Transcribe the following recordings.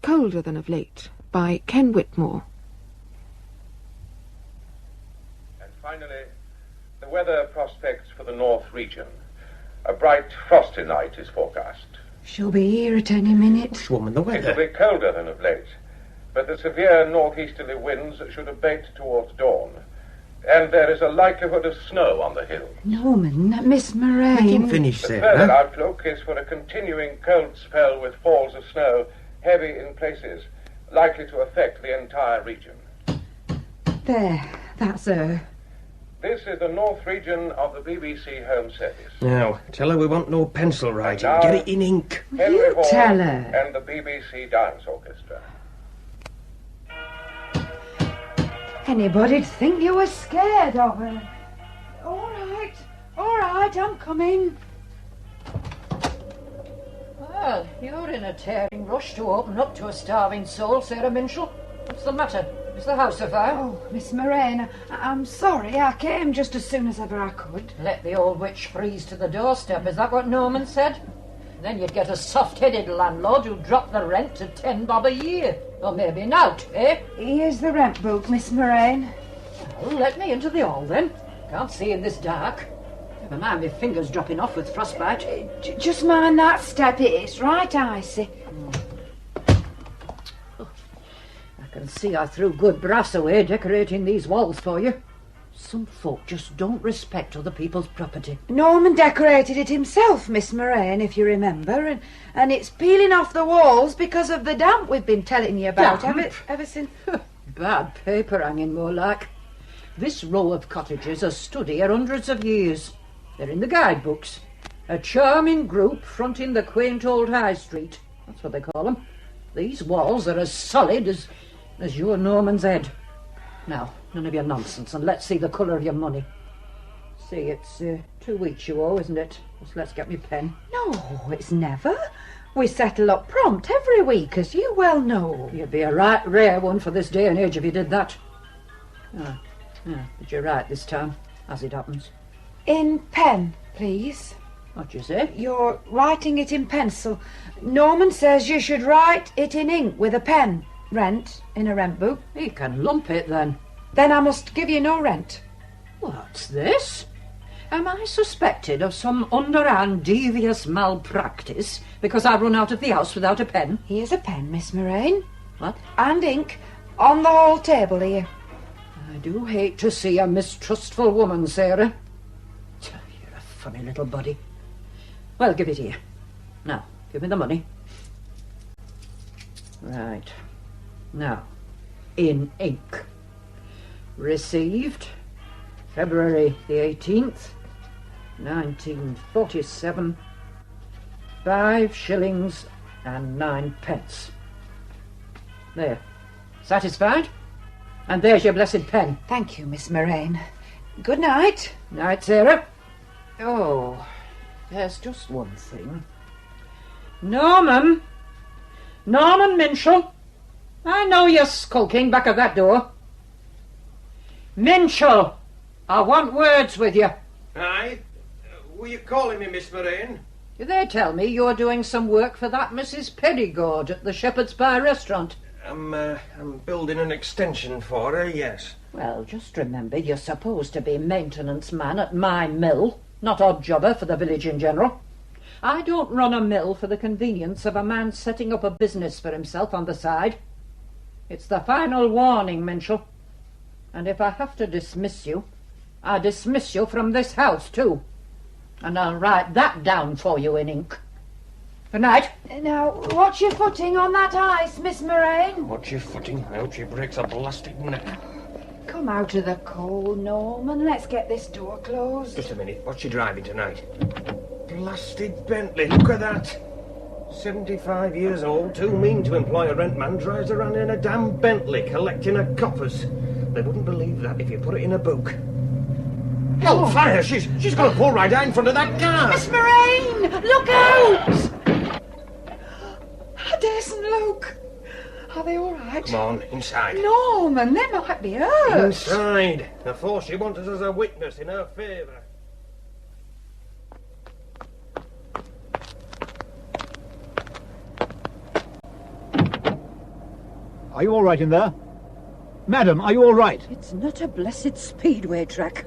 Colder Than of Late by Ken Whitmore. And finally, the weather prospects for the north region. A bright, frosty night is forecast. She'll be here at any minute. Hush, woman, the It weather. will be colder than of late, but the severe northeasterly winds should abate towards dawn. And there is a likelihood of snow on the hill. Norman, Miss Moraine. Let him finish, The Sarah. further outlook is for a continuing cold spell with falls of snow, heavy in places, likely to affect the entire region. There, that's her. This is the north region of the BBC Home Service. Now, tell her we want no pencil writing. now- Get it in ink. Henry You Hall tell her. and the BBC Dance Orchestra. Anybody'd think you were scared of her. All right, I'm coming. Well, you're in a tearing rush to open up to a starving soul, Sarah Minshall. What's the matter? Is the house afire? Oh, Miss Moraine, I'm sorry. I came just as soon as ever I could. Let the old witch freeze to the doorstep, is that what Norman said? Then you'd get a soft-headed landlord who'd drop the rent to 10 bob a year. Or maybe an out, eh? Here's the rent book, Miss Moraine. Well, let me into the hall, then. Can't see in this dark. Never mind my fingers dropping off with frostbite. Just mind that step. It's right icy. I can see I threw good brass away decorating these walls for you. Some folk just don't respect other people's property. Norman decorated it himself, Miss Moraine, if you remember, and it's peeling off the walls because of the damp we've been telling you about Damp? ever since. Bad paper hanging, more like. This row of cottages has stood here hundreds of years. They're in the guidebooks. A charming group fronting the quaint old high street. That's what they call them. These walls are as solid as your Norman's head. Now, none of your nonsense, and let's see the colour of your money. See, it's 2 weeks you owe, isn't it? Just let's get me pen. No, it's never. We settle up prompt every week, as you well know. You'd be a right rare one for this day and age if you did that. But you're right this time, as it happens. In pen, please. What'd you say? You're writing it in pencil. Norman says you should write it in ink with a pen. Rent, in a rent book. He can lump it, then. Then I must give you no rent. What's this? Am I suspected of some underhand devious malpractice because I run out of the house without a pen? Here's a pen, Miss Moraine. What? And ink on the hall table here. I do hate to see a mistrustful woman, Sarah. You're a funny little body. Well, give it here. Now, give me the money. Right. Now, in ink. Received February the 18th, 1947, 5 shillings and 9 pence. There. Satisfied? And there's your blessed pen. Thank you, Miss Moraine. Good night. Night, Sarah. Oh, there's just one thing. Norman Minshall. I know you're skulking back of that door. Minshall, I want words with you. Aye? Were you calling me, Miss Moraine? They tell me you're doing some work for that Mrs. Peddygord at the Shepherd's Pie restaurant. I'm building an extension for her, yes. Well, just remember you're supposed to be maintenance man at my mill, not odd jobber for the village in general. I don't run a mill for the convenience of a man setting up a business for himself on the side. It's the final warning, Minshall. And if I have to dismiss you, I dismiss you from this house, too. And I'll write that down for you in ink. Good night. Now, watch your footing on that ice, Miss Moraine. Watch your footing. I hope she breaks a blasted neck. Come out of the cold, Norman. Let's get this door closed. Just a minute. What's she driving tonight? Blasted Bentley. Look at that. 75 years old, too mean to employ a rent man, drives around in a damn Bentley collecting her coppers. They wouldn't believe that if you put it in a book. Hellfire! She's going to pull right out in front of that car! Miss Moraine! Look out! I daresn't look. Are they all right? Come on, inside. Norman, they might be hurt. Inside. The force she wants us as a witness in her favour. Are you all right in there? Madam, are you all right? It's not a blessed speedway track.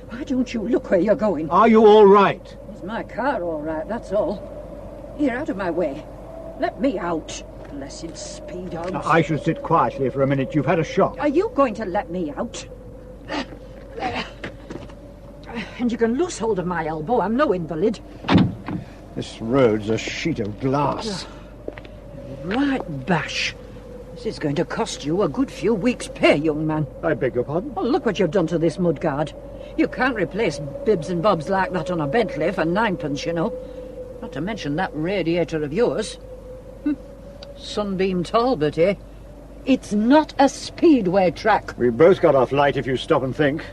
Why don't you look where you're going? Are you all right? Is my car all right, that's all. Here, out of my way. Let me out. Blessed speed hogs. I should sit quietly for a minute. You've had a shock. Are you going to let me out? And you can loose hold of my elbow. I'm no invalid. This road's a sheet of glass. Right bash. This is going to cost you a good few weeks' pay, young man. I beg your pardon? Oh, look what you've done to this mudguard. You can't replace bibs and bobs like that on a Bentley for ninepence, you know. Not to mention that radiator of yours. Sunbeam Talbot, eh? It's not a speedway track. We both got off light if you stop and think.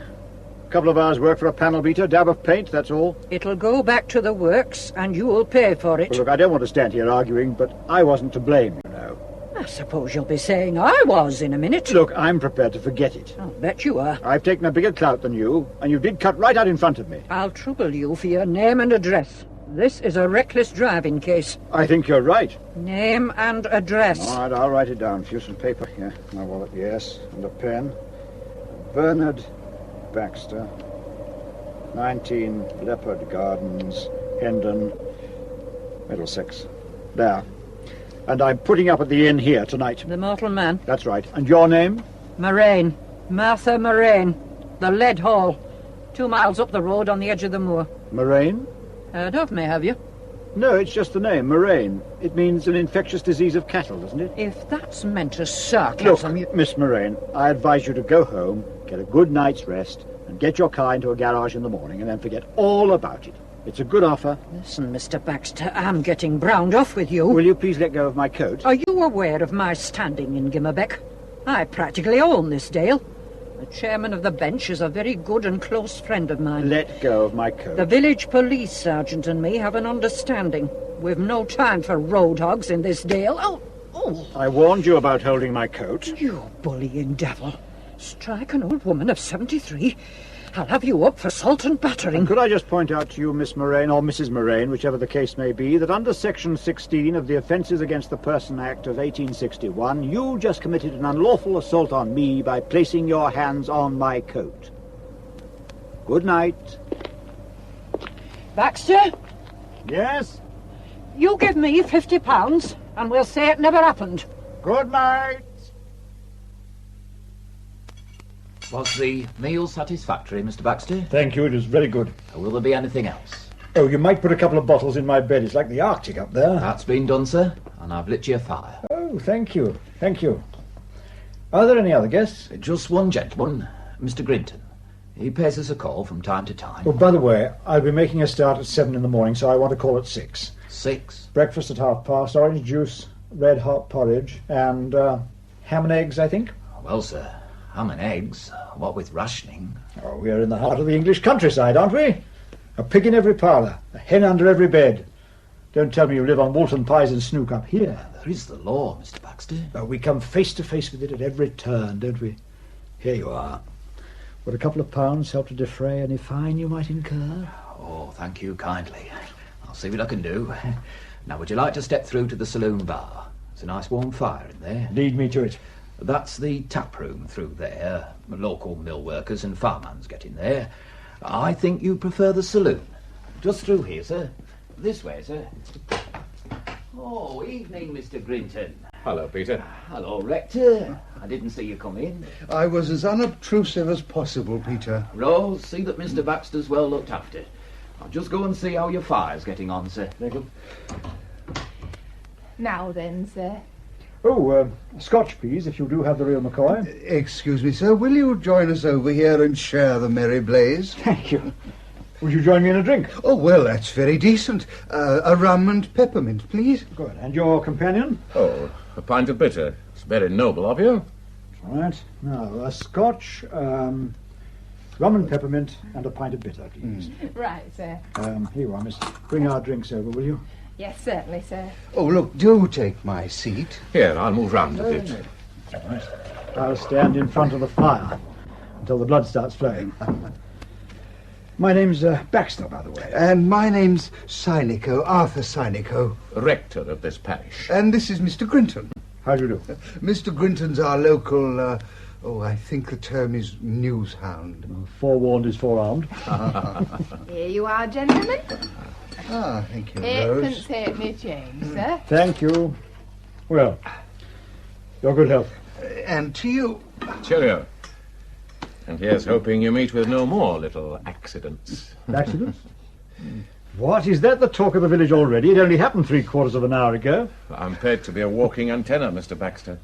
A couple of hours' work for a panel beater, dab of paint, that's all. It'll go back to the works, and you'll pay for it. Well, look, I don't want to stand here arguing, but I wasn't to blame, you know. I suppose you'll be saying I was in a minute. Look, I'm prepared to forget it. I'll bet you are. I've taken a bigger clout than you, and you did cut right out in front of me. I'll trouble you for your name and address. This is a reckless driving case. I think you're right. Name and address. All right, I'll write it down. Few some paper here. My wallet, yes, and a pen. Bernard Baxter, 19 Leopard Gardens, Hendon, Middlesex. There. And I'm putting up at the inn here tonight. The mortal man? That's right. And your name? Moraine. Martha Moraine. The Lead Hall. 2 miles up the road on the edge of the moor. Moraine? Heard of me, have you? No, it's just the name, Moraine. It means an infectious disease of cattle, doesn't it? If that's meant as sarcasm, Look, Miss Moraine, I advise you to go home, get a good night's rest, and get your car into a garage in the morning, and then forget all about it. It's a good offer. Listen, Mr. Baxter, I'm getting browned off with you. Will you please let go of my coat? Are you aware of my standing in Gimmerbeck? I practically own this dale. The chairman of the bench is a very good and close friend of mine. Let go of my coat. The village police sergeant and me have an understanding. We've no time for road hogs in this dale. Oh! I warned you about holding my coat. You bullying devil. Strike an old woman of 73. I'll have you up for assault and battering. And could I just point out to you, Miss Moraine, or Mrs. Moraine, whichever the case may be, that under Section 16 of the Offences Against the Person Act of 1861, you just committed an unlawful assault on me by placing your hands on my coat. Good night. Baxter, Yes? you give me £50 and we'll say it never happened. Good night. Was the meal satisfactory, Mr. Baxter? Thank you, it was very good. Will there be anything else? Oh, you might put a couple of bottles in my bed. It's like the Arctic up there. That's been done, sir, and I've lit you a fire. Oh, thank you. Thank you. Are there any other guests? Just one gentleman, Mr. Grinton. He pays us a call from time to time. Oh, by the way, I'll be making a start at 7 in the morning, so I want to call at 6. 6? Breakfast at past, orange juice, red hot porridge, and ham and eggs, I think. Well, sir, ham and eggs, what with rationing? Oh, we are in the heart of the English countryside, aren't we? A pig in every parlour, a hen under every bed. Don't tell me you live on Woolton pies and snook up here. There is the law, Mr. Baxter. Oh, we come face to face with it at every turn, don't we? Here you are. Would a couple of pounds help to defray any fine you might incur? Oh, thank you kindly. I'll see what I can do. Now, would you like to step through to the saloon bar? There's a nice warm fire in there. Lead me to it. That's the tap room through there. Local mill workers and farmhands get in there. I think you prefer the saloon. Just through here, sir. This way, sir. Oh, evening, Mr. Grinton. Hello, Peter. Hello, Rector. I didn't see you come in. I was as unobtrusive as possible, Peter. Rose, see that Mr. Baxter's well looked after. I'll just go and see how your fire's getting on, sir. Now then, sir. Oh, scotch, please, if you do have the real McCoy. Excuse me, sir. Will you join us over here and share the merry blaze? Thank you. Would you join me in a drink? Oh, well, that's very decent. A rum and peppermint, please. Good. And your companion? Oh, a pint of bitter. It's very noble of you. All right. Now, a scotch, rum and peppermint, and a pint of bitter, please. Right, sir. Here you are, miss. Bring our drinks over, will you? Yes, certainly, sir. Oh, look, do take my seat. Here, I'll move round a bit. All right. I'll stand in front of the fire until the blood starts flowing. My name's Baxter, by the way. And my name's Synico, Arthur Synico. Rector of this parish. And this is Mr. Grinton. How do you do? Mr. Grinton's our local, I think the term is news hound. Forewarned is forearmed. Here you are, gentlemen. Thank you, Rose. Eightpence halfpenny change, sir. Thank you. Well, your good health. And to you. Cheerio. And here's hoping you meet with no more little accidents. Accidents? What, is that the talk of the village already? It only happened 3/4 of an hour ago. I'm paid to be a walking antenna, Mr. Baxter.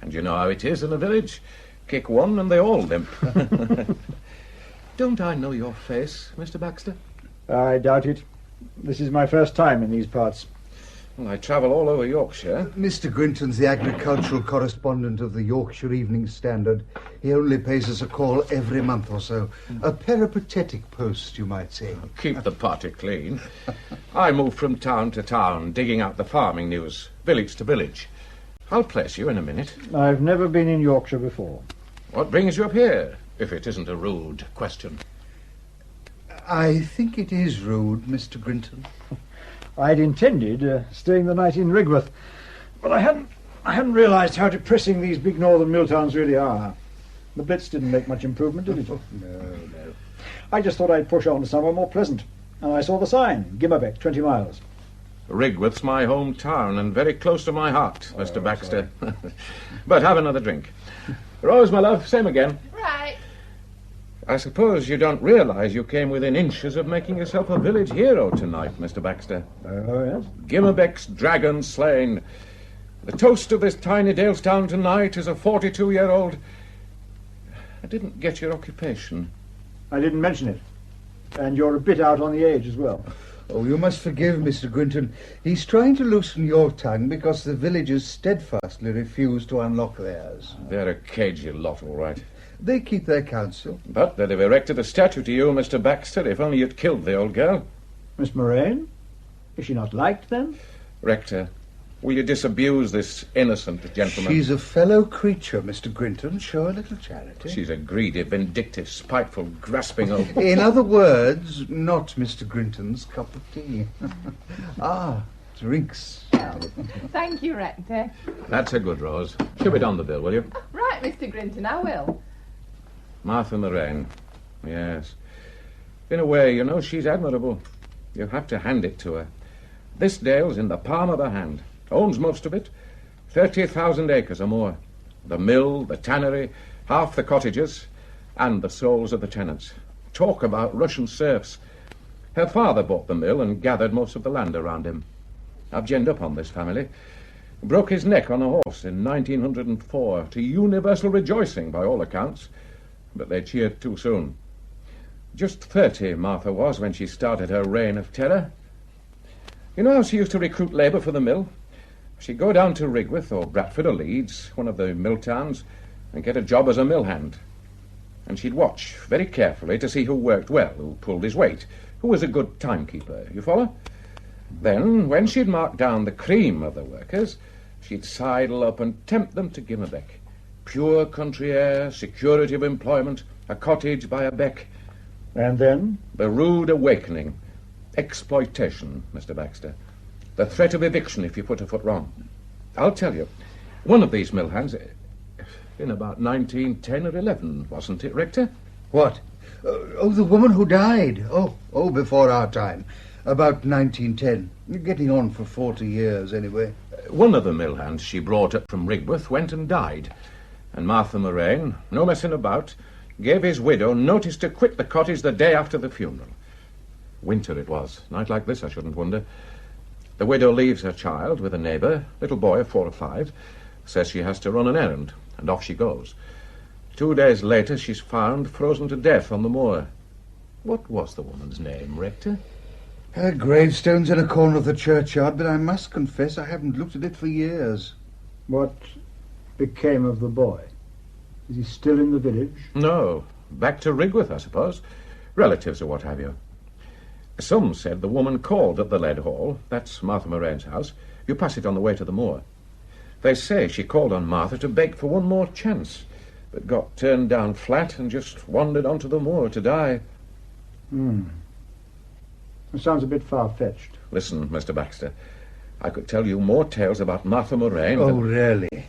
And you know how it is in a village. Kick one and they all limp. Don't I know your face, Mr. Baxter? I doubt it. This is my first time in these parts. Well, I travel all over Yorkshire. Mr. Grinton's the agricultural correspondent of the Yorkshire Evening Standard. He only pays us a call every month or so. A peripatetic post, you might say. Keep the party clean. I move from town to town, digging out the farming news, village to village. I'll place you in a minute. I've never been in Yorkshire before. What brings you up here, if it isn't a rude question? I think it is rude, Mr. Grinton. I'd intended staying the night in Rigworth, but I hadn't realised how depressing these big northern mill towns really are. The Blitz didn't make much improvement, did it? No. I just thought I'd push on to somewhere more pleasant, and I saw the sign, Gimmerbeck, 20 miles. Rigworth's my hometown and very close to my heart, Mr. Baxter. But have another drink. Rose, my love, same again. Right. I suppose you don't realise you came within inches of making yourself a village hero tonight, Mr. Baxter. Oh, yes? Gimmerbeck's dragon slain. The toast of this tiny Dalestown tonight is a 42-year-old... I didn't get your occupation. I didn't mention it. And you're a bit out on the age as well. Oh, you must forgive Mr. Grinton. He's trying to loosen your tongue because the villagers steadfastly refuse to unlock theirs. They're a cagey lot, all right. They keep their counsel. But they'd have erected a statue to you, Mr. Baxter, if only you'd killed the old girl. Miss Moraine? Is she not liked, then? Rector, will you disabuse this innocent gentleman? She's a fellow creature, Mr. Grinton. Show a little charity. She's a greedy, vindictive, spiteful, grasping old... In other words, not Mr. Grinton's cup of tea. Drinks. Thank you, Rector. That's a good, Rose. Shove it on the bill, will you? Right, Mr. Grinton, I will. Martha Moraine. Yes. In a way, you know, she's admirable. You have to hand it to her. This dale's in the palm of her hand. Owns most of it. 30,000 acres or more. The mill, the tannery, half the cottages, and the souls of the tenants. Talk about Russian serfs. Her father bought the mill and gathered most of the land around him. I've ginned up on this family. Broke his neck on a horse in 1904, to universal rejoicing by all accounts. But they cheered too soon. Just 30, Martha was, when she started her reign of terror. You know how she used to recruit labour for the mill? She'd go down to Rigworth or Bradford or Leeds, one of the mill towns, and get a job as a mill hand. And she'd watch very carefully to see who worked well, who pulled his weight, who was a good timekeeper. You follow? Then, when she'd marked down the cream of the workers, she'd sidle up and tempt them to Gimmerbeck. Pure country air, security of employment, a cottage by a beck. And then? The rude awakening. Exploitation, Mr. Baxter. The threat of eviction if you put a foot wrong. I'll tell you, one of these mill hands, in about 1910 or 11, wasn't it, Rector? What? The woman who died. Oh, before our time. About 1910. Getting on for 40 years, anyway. One of the mill hands she brought up from Rigworth went and died. And Martha Moraine, no messing about, gave his widow notice to quit the cottage the day after the funeral. Winter it was. Night like this, I shouldn't wonder. The widow leaves her child with a neighbour, little boy of 4 or 5, says she has to run an errand, and off she goes. 2 days later, she's found frozen to death on the moor. What was the woman's name, Rector? Her gravestone's in a corner of the churchyard, but I must confess I haven't looked at it for years. What became of the boy? Is he still in the village? No. Back to Rigworth, I suppose. Relatives or what have you. Some said the woman called at the Lead Hall. That's Martha Moraine's house. You pass it on the way to the moor. They say she called on Martha to beg for one more chance, but got turned down flat and just wandered onto the moor to die. It sounds a bit far-fetched. Listen, Mr. Baxter. I could tell you more tales about Martha Moraine. Oh, really?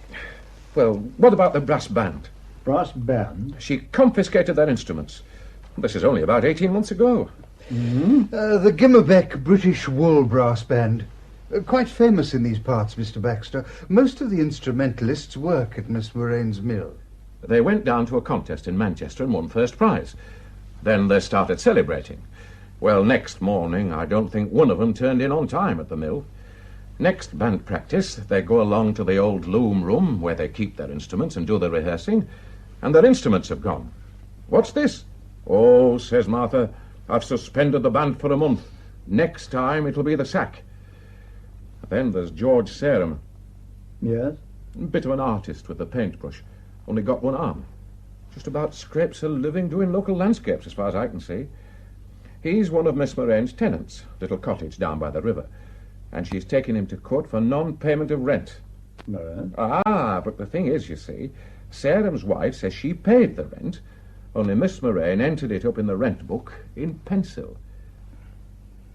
Well, what about the brass band? Brass band? She confiscated their instruments. This is only about 18 months ago. The Gimmerbeck British Wool Brass Band. Quite famous in these parts, Mr. Baxter. Most of the instrumentalists work at Miss Moraine's mill. They went down to a contest in Manchester and won first prize. Then they started celebrating. Well, next morning, I don't think one of them turned in on time at the mill. Next band practice, they go along to the old loom room where they keep their instruments and do the rehearsing, and their instruments have gone. What's this? Oh, says Martha, I've suspended the band for a month. Next time it'll be the sack. Then there's George Sarum. Yes? Bit of an artist with the paintbrush. Only got one arm. Just about scrapes a living doing local landscapes, as far as I can see. He's one of Miss Moraine's tenants, little cottage down by the river. And she's taken him to court for non-payment of rent. No. But the thing is, you see, Sarum's wife says she paid the rent, only Miss Moraine entered it up in the rent book in pencil.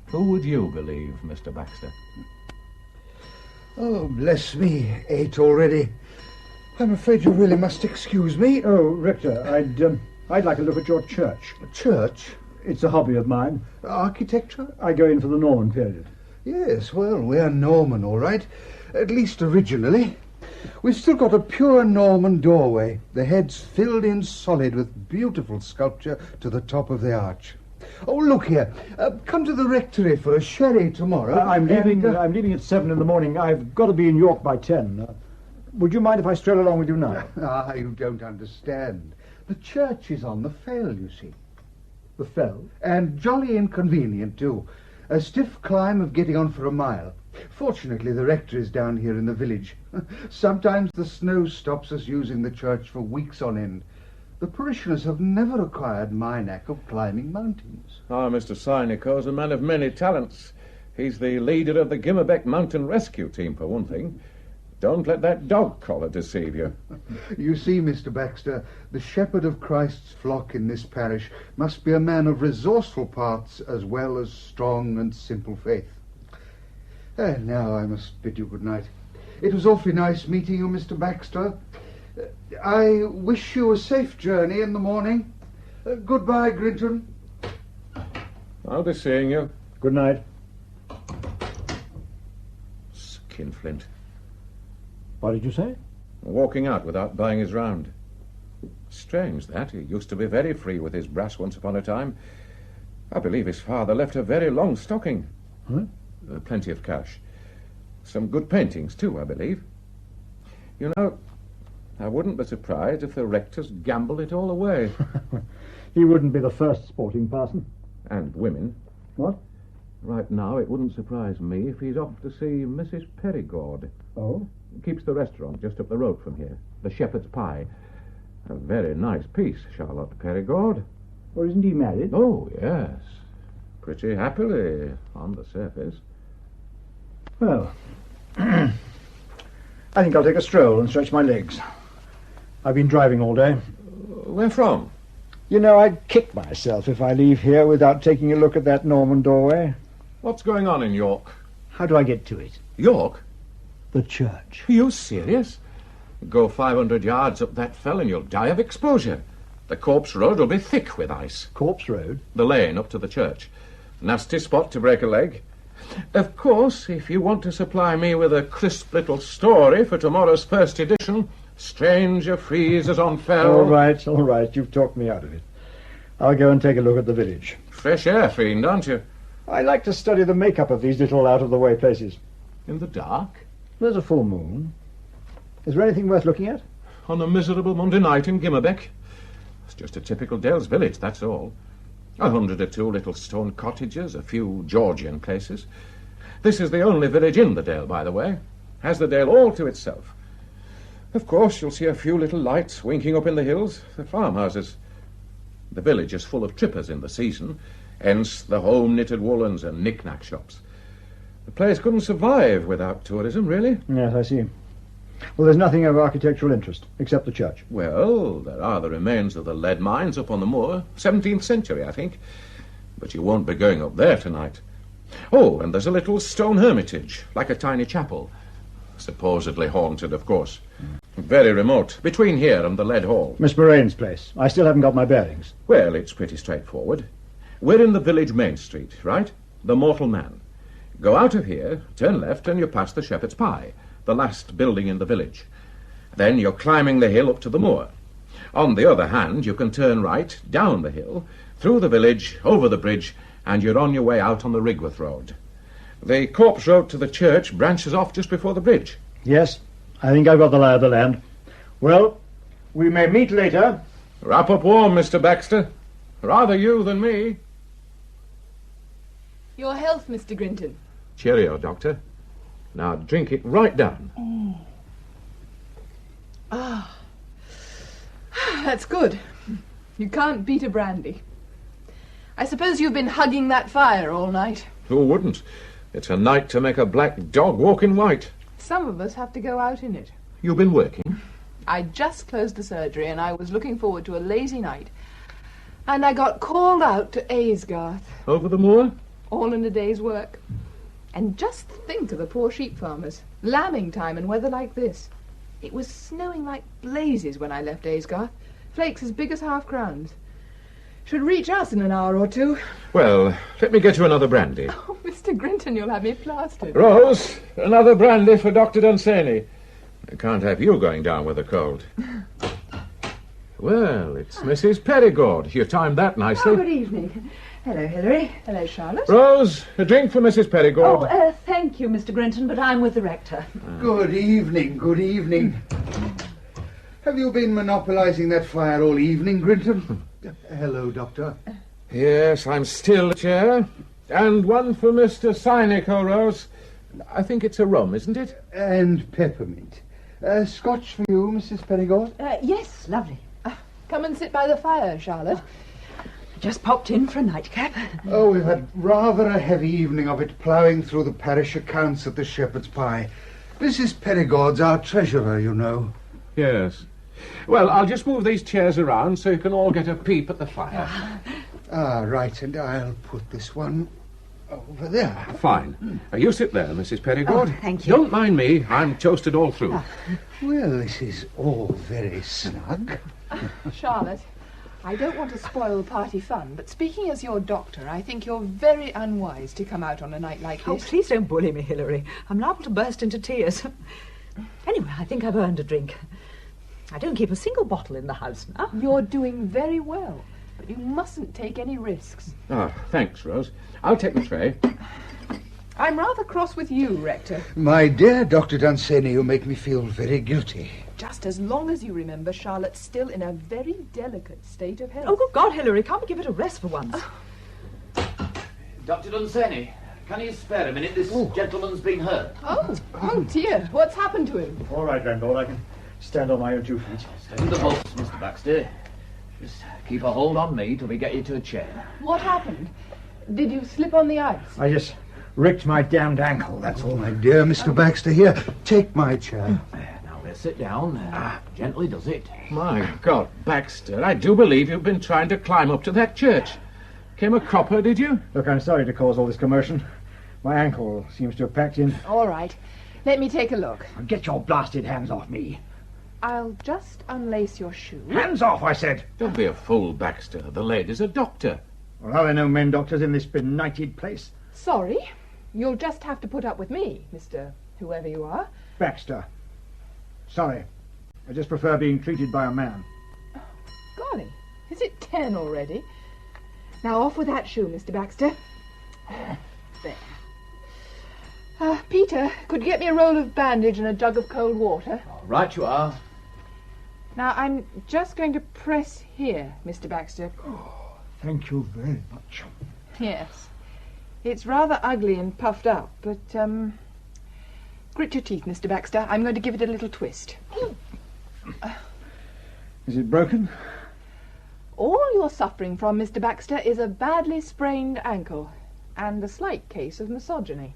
Who would you believe, Mr. Baxter? Oh, bless me, 8 already. I'm afraid you really must excuse me. Oh, Rector, I'd like a look at your church. Church? It's a hobby of mine. Architecture? I go in for the Norman period. Yes, well, we're Norman, all right. At least originally. We've still got a pure Norman doorway, the heads filled in solid with beautiful sculpture to the top of the arch. Oh, look here. Come to the rectory for a sherry tomorrow. I'm leaving at 7 in the morning. I've got to be in York by 10. Would you mind if I stroll along with you now? You don't understand. The church is on the fell, you see. The fell? And jolly inconvenient, too. A stiff climb of getting on for a mile. Fortunately, the rector is down here in the village. Sometimes the snow stops us using the church for weeks on end. The parishioners have never acquired my knack of climbing mountains. Mr. Synico's a man of many talents. He's the leader of the Gimmerbeck Mountain Rescue Team, for one thing. Don't let that dog collar deceive you. You see, Mr. Baxter, the shepherd of Christ's flock in this parish must be a man of resourceful parts as well as strong and simple faith. Now I must bid you good night. It was awfully nice meeting you, Mr. Baxter. I wish you a safe journey in the morning. Goodbye, Grinton. I'll be seeing you. Good night. Skinflint. What did you say? Walking out without buying his round. Strange, that. He used to be very free with his brass once upon a time. I believe his father left a very long stocking. Huh? Plenty of cash. Some good paintings, too, I believe. You know, I wouldn't be surprised if the rectors gambled it all away. He wouldn't be the first sporting parson. And women. What? Right now, it wouldn't surprise me if he's off to see Mrs. Perigord. Oh? Keeps the restaurant just up the road from here. The Shepherd's Pie. A very nice piece, Charlotte Perigord. Well, isn't he married? Oh, yes. Pretty happily, on the surface. Well, I think I'll take a stroll and stretch my legs. I've been driving all day. Where from? You know, I'd kick myself if I leave here without taking a look at that Norman doorway. What's going on in York? How do I get to it? York? The church. Are you serious? Go 500 yards up that fell and you'll die of exposure. The Corpse Road will be thick with ice. Corpse Road? The lane up to the church. Nasty spot to break a leg. Of course, if you want to supply me with a crisp little story for tomorrow's first edition, Stranger Freezes on Fell... All right, you've talked me out of it. I'll go and take a look at the village. Fresh air fiend, aren't you? I like to study the makeup of these little out-of-the-way places. In the dark? There's a full moon. Is there anything worth looking at? On a miserable Monday night in Gimmerbeck. It's just a typical Dale's village, that's all. 100 or 2 little stone cottages, a few Georgian places. This is the only village in the Dale, by the way. Has the Dale all to itself. Of course, you'll see a few little lights winking up in the hills, the farmhouses. The village is full of trippers in the season, hence the home-knitted woolens and knick-knack shops. The place couldn't survive without tourism, really. Yes, I see. Well, there's nothing of architectural interest, except the church. Well, there are the remains of the lead mines up on the moor. 17th century, I think. But you won't be going up there tonight. Oh, and there's a little stone hermitage, like a tiny chapel. Supposedly haunted, of course. Very remote, between here and the Lead Hall. Miss Morane's place. I still haven't got my bearings. Well, it's pretty straightforward. We're in the village main street, right? The Mortal Man. Go out of here, turn left, and you pass the Shepherd's Pie, the last building in the village. Then you're climbing the hill up to the moor. On the other hand, you can turn right, down the hill, through the village, over the bridge, and you're on your way out on the Rigworth Road. The Corpse Road to the church branches off just before the bridge. Yes, I think I've got the lay of the land. Well, we may meet later. Wrap up warm, Mr. Baxter. Rather you than me. Your health, Mr. Grinton. Cheerio, Doctor. Now drink it right down. Ah, that's good. You can't beat a brandy. I suppose you've been hugging that fire all night. Who wouldn't? It's a night to make a black dog walk in white. Some of us have to go out in it. You've been working? I just closed the surgery and I was looking forward to a lazy night. And I got called out to Aysgarth. Over the moor? All in a day's work. And just think of the poor sheep farmers. Lambing time and weather like this. It was snowing like blazes when I left Aysgarth. Flakes as big as half-crowns. Should reach us in an hour or two. Well, let me get you another brandy. Oh, Mr. Grinton, you'll have me plastered. Rose, another brandy for Dr. Dunsany. I can't have you going down with a cold. Well, it's Mrs. Perigord. You timed that nicely. Oh, good evening. Hello, Hilary. Hello, Charlotte. Rose, a drink for Mrs. Perigord. Oh, thank you, Mr. Grinton, but I'm with the rector. Good evening, good evening. Have you been monopolising that fire all evening, Grinton? Hello, Doctor. Yes, I'm still chair. And one for Mr. Synico, Rose. I think it's a rum, isn't it? And peppermint. Scotch for you, Mrs. Perigord? Yes, lovely. Come and sit by the fire, Charlotte. Just popped in for a nightcap. Oh, we've had rather a heavy evening of it, ploughing through the parish accounts at the Shepherd's Pie. Mrs. Perigord's our treasurer, you know. Yes. Well, I'll just move these chairs around so you can all get a peep at the fire. Right, and I'll put this one over there. Fine. You sit there, Mrs. Perigord. Thank you. Don't mind me. I'm toasted all through. Well, this is all very snug. Charlotte, I don't want to spoil party fun, but speaking as your doctor, I think you're very unwise to come out on a night like Oh, this. please don't bully me, Hilary. I'm liable to burst into tears. Anyway, I think I've earned a drink. I don't keep a single bottle in the house now. You're doing very well, but you mustn't take any risks. Thanks, Rose. I'll take the tray. I'm rather cross with you, Rector. My dear Dr. Dunsany, you make me feel very guilty. Just as long as you remember Charlotte's still in a very delicate state of health. Oh, good God, Hilary, can't we give it a rest for once? Dr. Dunsany, can you spare a minute? This gentleman's been hurt. Oh dear, what's happened to him? All right, Randall, I can stand on my own 2 feet. Steady the bolts, Mr. Baxter. Just keep a hold on me till we get you to a chair. What happened? Did you slip on the ice? I just ricked my damned ankle, that's all. My dear Mr. Baxter, here, take my chair. Now let's sit down. Gently does it. My God, Baxter, I do believe you've been trying to climb up to that church. Came a cropper, did you? Look, I'm sorry to cause all this commotion. My ankle seems to have packed in. All right, let me take a look. Now get your blasted hands off me. I'll just unlace your shoe. Hands off, I said. Don't be a fool, Baxter. The lady's a doctor. Well, are there no men doctors in this benighted place? Sorry, you'll just have to put up with me, Mr. Whoever you are. Baxter. Sorry. I just prefer being treated by a man. Golly, is it 10 already? Now off with that shoe, Mr. Baxter. There. Peter, could you get me a roll of bandage and a jug of cold water? Right you are. Now, I'm just going to press here, Mr. Baxter. Thank you very much. Yes. It's rather ugly and puffed up, but, grit your teeth, Mr. Baxter. I'm going to give it a little twist. Is it broken? All you're suffering from, Mr. Baxter, is a badly sprained ankle and a slight case of misogyny.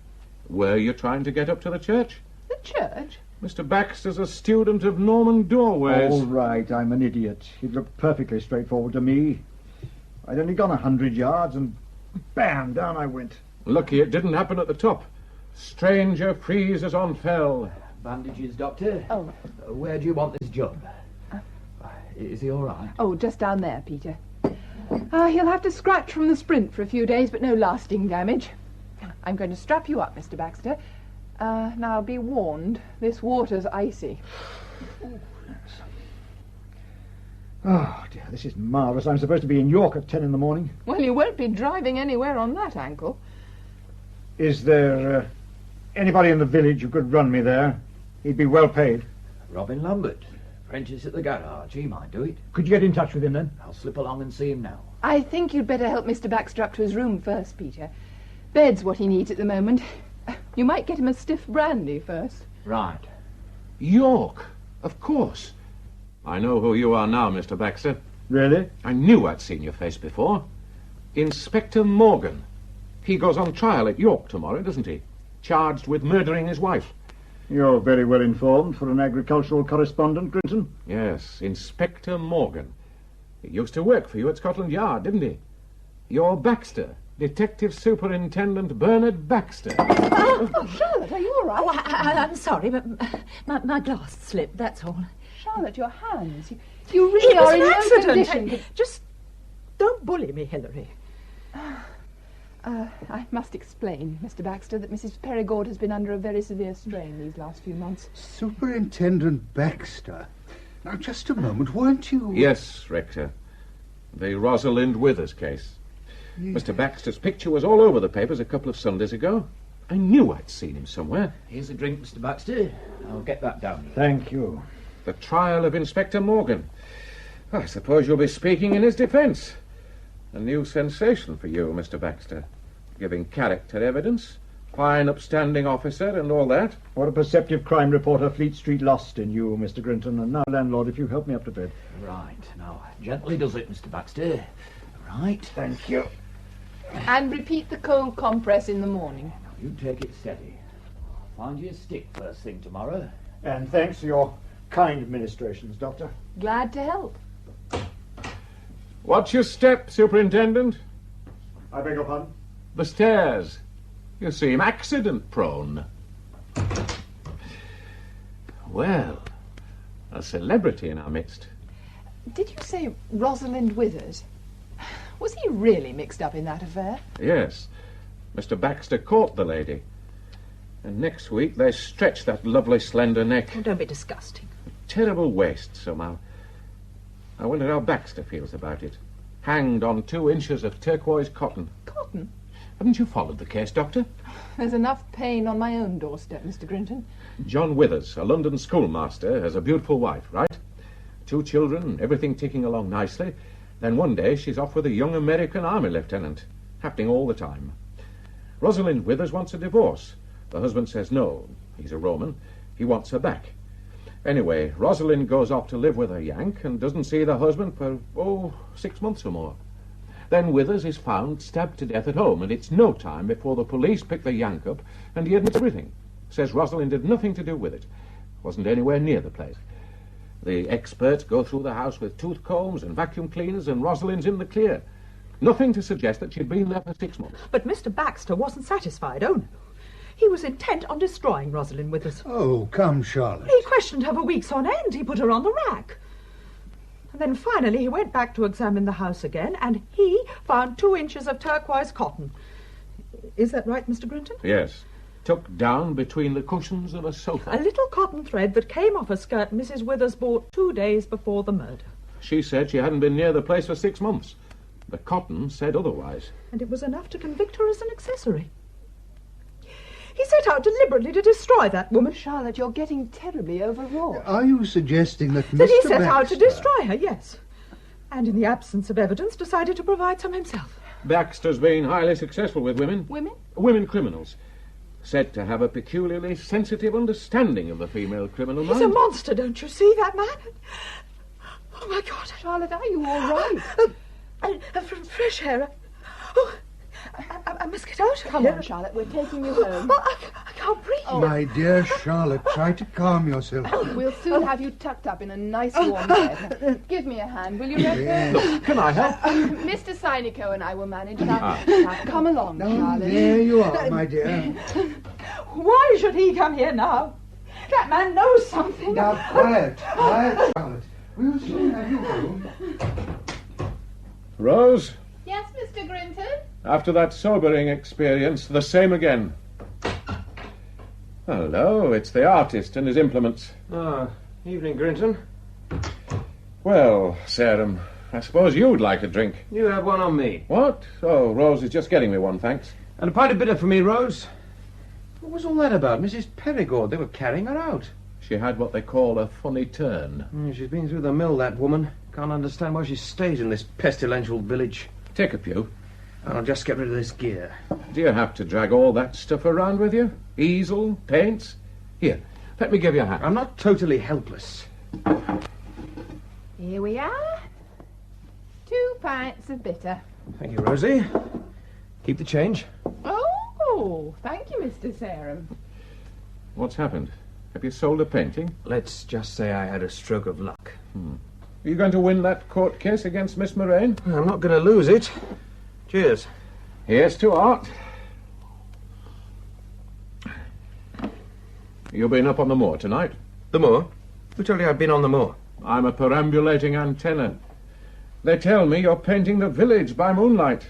Were you trying to get up to the church? The church? Mr. Baxter's a student of Norman doorways. All right, I'm an idiot. It looked perfectly straightforward to me. I'd only gone 100 yards and bam, down I went. Lucky it didn't happen at the top. Stranger freezes on fell. Bandages, Doctor? Oh. Where do you want this job? Is he all right? Oh, just down there, Peter. He'll have to scratch from the sprint for a few days, but no lasting damage. I'm going to strap you up, Mr. Baxter. Now, be warned, this water's icy. Oh, dear, this is marvellous. I'm supposed to be in York at 10 in the morning. Well, you won't be driving anywhere on that ankle. Is there anybody in the village who could run me there? He'd be well paid. Robin Lambert, apprentice at the garage. He might do it. Could you get in touch with him then? I'll slip along and see him now. I think you'd better help Mr. Baxter up to his room first, Peter. Bed's what he needs at the moment. You might get him a stiff brandy first. Right. York, of course. I know who you are now, Mr. Baxter. Really? I knew I'd seen your face before. Inspector Morgan. He goes on trial at York tomorrow, doesn't he? Charged with murdering his wife. You're very well informed for an agricultural correspondent, Grinton. Yes, Inspector Morgan. He used to work for you at Scotland Yard, didn't he? You're Baxter, Detective Superintendent Bernard Baxter. Oh, Charlotte, are you all right? Oh, I'm sorry, but my glass slipped, that's all. Charlotte, your hands. You really are in no condition. Just don't bully me, Hilary. I must explain, Mr. Baxter, that Mrs. Perigord has been under a very severe strain these last few months. Superintendent Baxter? Now, just a moment, weren't you... Yes, Rector. The Rosalind Withers case. Mr. Baxter's picture was all over the papers a couple of Sundays ago. I knew I'd seen him somewhere. Here's a drink, Mr. Baxter. I'll get that down. Thank you. The trial of Inspector Morgan. I suppose you'll be speaking in his defence. A new sensation for you, Mr. Baxter. Giving character evidence, fine upstanding officer and all that. What a perceptive crime reporter Fleet Street lost in you, Mr. Grinton. And now, landlord, if you help me up to bed. Right. Now, gently does it, Mr. Baxter. Right. Thank you. And repeat the cold compress in the morning. Now, you take it steady. I'll find you a stick first thing tomorrow. And thanks for your kind ministrations, Doctor. Glad to help. Watch your step, Superintendent. I beg your pardon? The stairs. You seem accident-prone. Well, a celebrity in our midst. Did you say Rosalind Withers? Was he really mixed up in that affair? Yes. Mr. Baxter caught the lady. And next week they stretch that lovely slender neck. Oh, don't be disgusting. Terrible waist, somehow. I wonder how Baxter feels about it. Hanged on 2 inches of turquoise cotton. Cotton? Haven't you followed the case, Doctor? There's enough pain on my own doorstep, Mr. Grinton. John Withers, a London schoolmaster, has a beautiful wife, right? 2 children, everything ticking along nicely. Then one day she's off with a young American army lieutenant, happening all the time. Rosalind Withers wants a divorce. The husband says no. He's a Roman. He wants her back. Anyway, Rosalind goes off to live with a Yank and doesn't see the husband for, 6 months or more. Then Withers is found stabbed to death at home, and it's no time before the police pick the Yank up, and he admits everything. Says Rosalind had nothing to do with it. Wasn't anywhere near the place. The experts go through the house with tooth combs and vacuum cleaners, and Rosalind's in the clear. Nothing to suggest that she'd been there for 6 months. But Mr. Baxter wasn't satisfied, oh no. He was intent on destroying Rosalind Withers. Oh, come, Charlotte. He questioned her for weeks on end. He put her on the rack. And then finally he went back to examine the house again, and he found 2 inches of turquoise cotton. Is that right, Mr. Grinton? Yes. Tucked down between the cushions of a sofa. A little cotton thread that came off a skirt Mrs. Withers bought 2 days before the murder. She said she hadn't been near the place for 6 months. The cotton said otherwise. And it was enough to convict her as an accessory. He set out deliberately to destroy that woman. Charlotte, you're getting terribly overwrought. Are you suggesting that That he Mr. set out Baxter... to destroy her, yes. And in the absence of evidence, decided to provide some himself. Baxter's been highly successful with women. Women? Women criminals. Said to have a peculiarly sensitive understanding of the female criminal He's mind. a monster, don't you see, that man? Oh, my God. Charlotte, are you all right? Fresh air. Oh, I must get out of Come here. on, Charlotte, we're taking you home. Oh, I can't breathe. My dear Charlotte, try to calm yourself. We'll soon have you tucked up in a nice warm bed. Give me a hand, will you, Redfern? Yes. Can I help? Mr. Sineco and I will manage. Now, come along, Oh, Charlotte. there you are, my dear. Why should he come here now? That man knows something. Now, quiet, Charlotte. We'll soon have you home. Rose, Yes, Mr. Grinton? after that sobering experience, the same again. Hello, it's the artist and his implements. Ah, evening, Grinton. Well, Sarum, I suppose you'd like a drink. You have one on me. What? Oh, Rose is just getting me one, thanks. And a pint of bitter for me, Rose. What was all that about? Mrs. Perigord, they were carrying her out. She had what they call a funny turn. She's been through the mill, that woman. Can't understand why she stays in this pestilential village. Take a pew. I'll just get rid of this gear. Do you have to drag all that stuff around with you? Easel, paints? Here, let me give you a hand. I'm not totally helpless. Here we are. 2 pints of bitter. Thank you, Rosie. Keep the change. Oh, thank you, Mr. Sarum. What's happened? Have you sold a painting? Let's just say I had a stroke of luck. Are you going to win that court case against Miss Moraine? I'm not going to lose it. Cheers. Here's to art. You been up on the moor tonight? The moor? Who told you I'd been on the moor? I'm a perambulating antenna. They tell me you're painting the village by moonlight.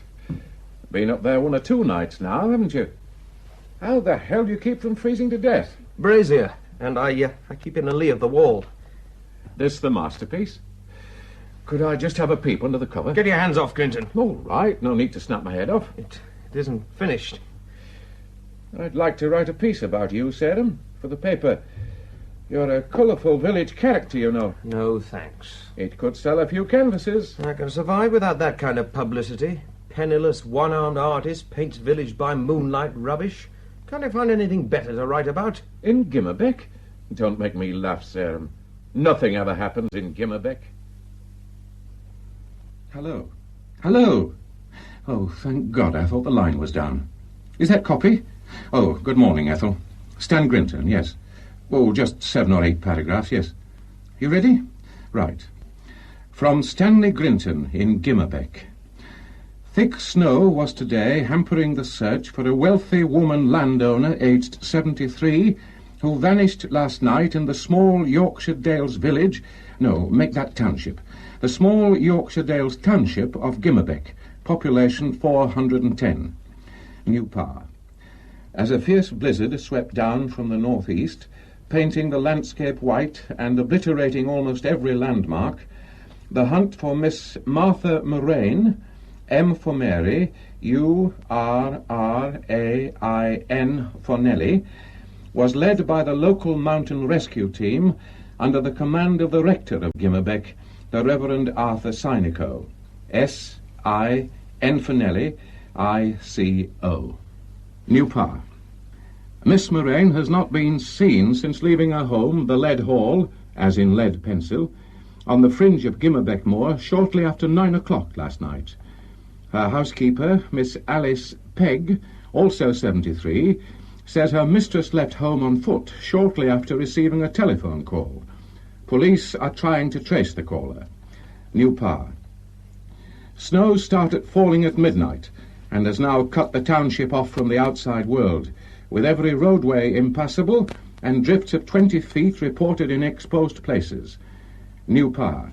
Been up there 1 or 2 nights now, haven't you? How the hell do you keep from freezing to death? Brazier. And I keep in the lee of the wall. This the masterpiece? Could I just have a peep under the cover? Get your hands off, Grinton. All right, no need to snap my head off. It isn't finished. I'd like to write a piece about you, Sarum, for the paper. You're a colourful village character, you know. No, thanks. It could sell a few canvases. I can survive without that kind of publicity. Penniless, one-armed artist paints village by moonlight rubbish. Can't I find anything better to write about? In Gimmerbeck? Don't make me laugh, Sarum. Nothing ever happens in Gimmerbeck. Hello. Hello. Oh, thank God, I thought the line was down. Is that copy? Oh, good morning, Ethel. Stan Grinton, yes. Oh, just 7 or 8 paragraphs, yes. You ready? Right. From Stanley Grinton in Gimmerbeck. Thick snow was today hampering the search for a wealthy woman landowner aged 73 who vanished last night in the small Yorkshire Dales village, no, make that township, the small Yorkshire Dales township of Gimmerbeck, population 410. New Power. As a fierce blizzard swept down from the northeast, painting the landscape white and obliterating almost every landmark, the hunt for Miss Martha Moraine, M for Mary, U-R-R-A-I-N for Nellie, was led by the local mountain rescue team under the command of the rector of Gimmerbeck, the Reverend Arthur Sineco, S-I-N for Nellie, I-C-O. New Power. Miss Moraine has not been seen since leaving her home, the Lead Hall, as in lead pencil, on the fringe of Gimmerbeck Moor shortly after 9 o'clock last night. Her housekeeper, Miss Alice Pegg, also 73, says her mistress left home on foot shortly after receiving a telephone call. Police are trying to trace the caller. New Power. Snow started falling at midnight and has now cut the township off from the outside world, with every roadway impassable and drifts of 20 feet reported in exposed places. New Power.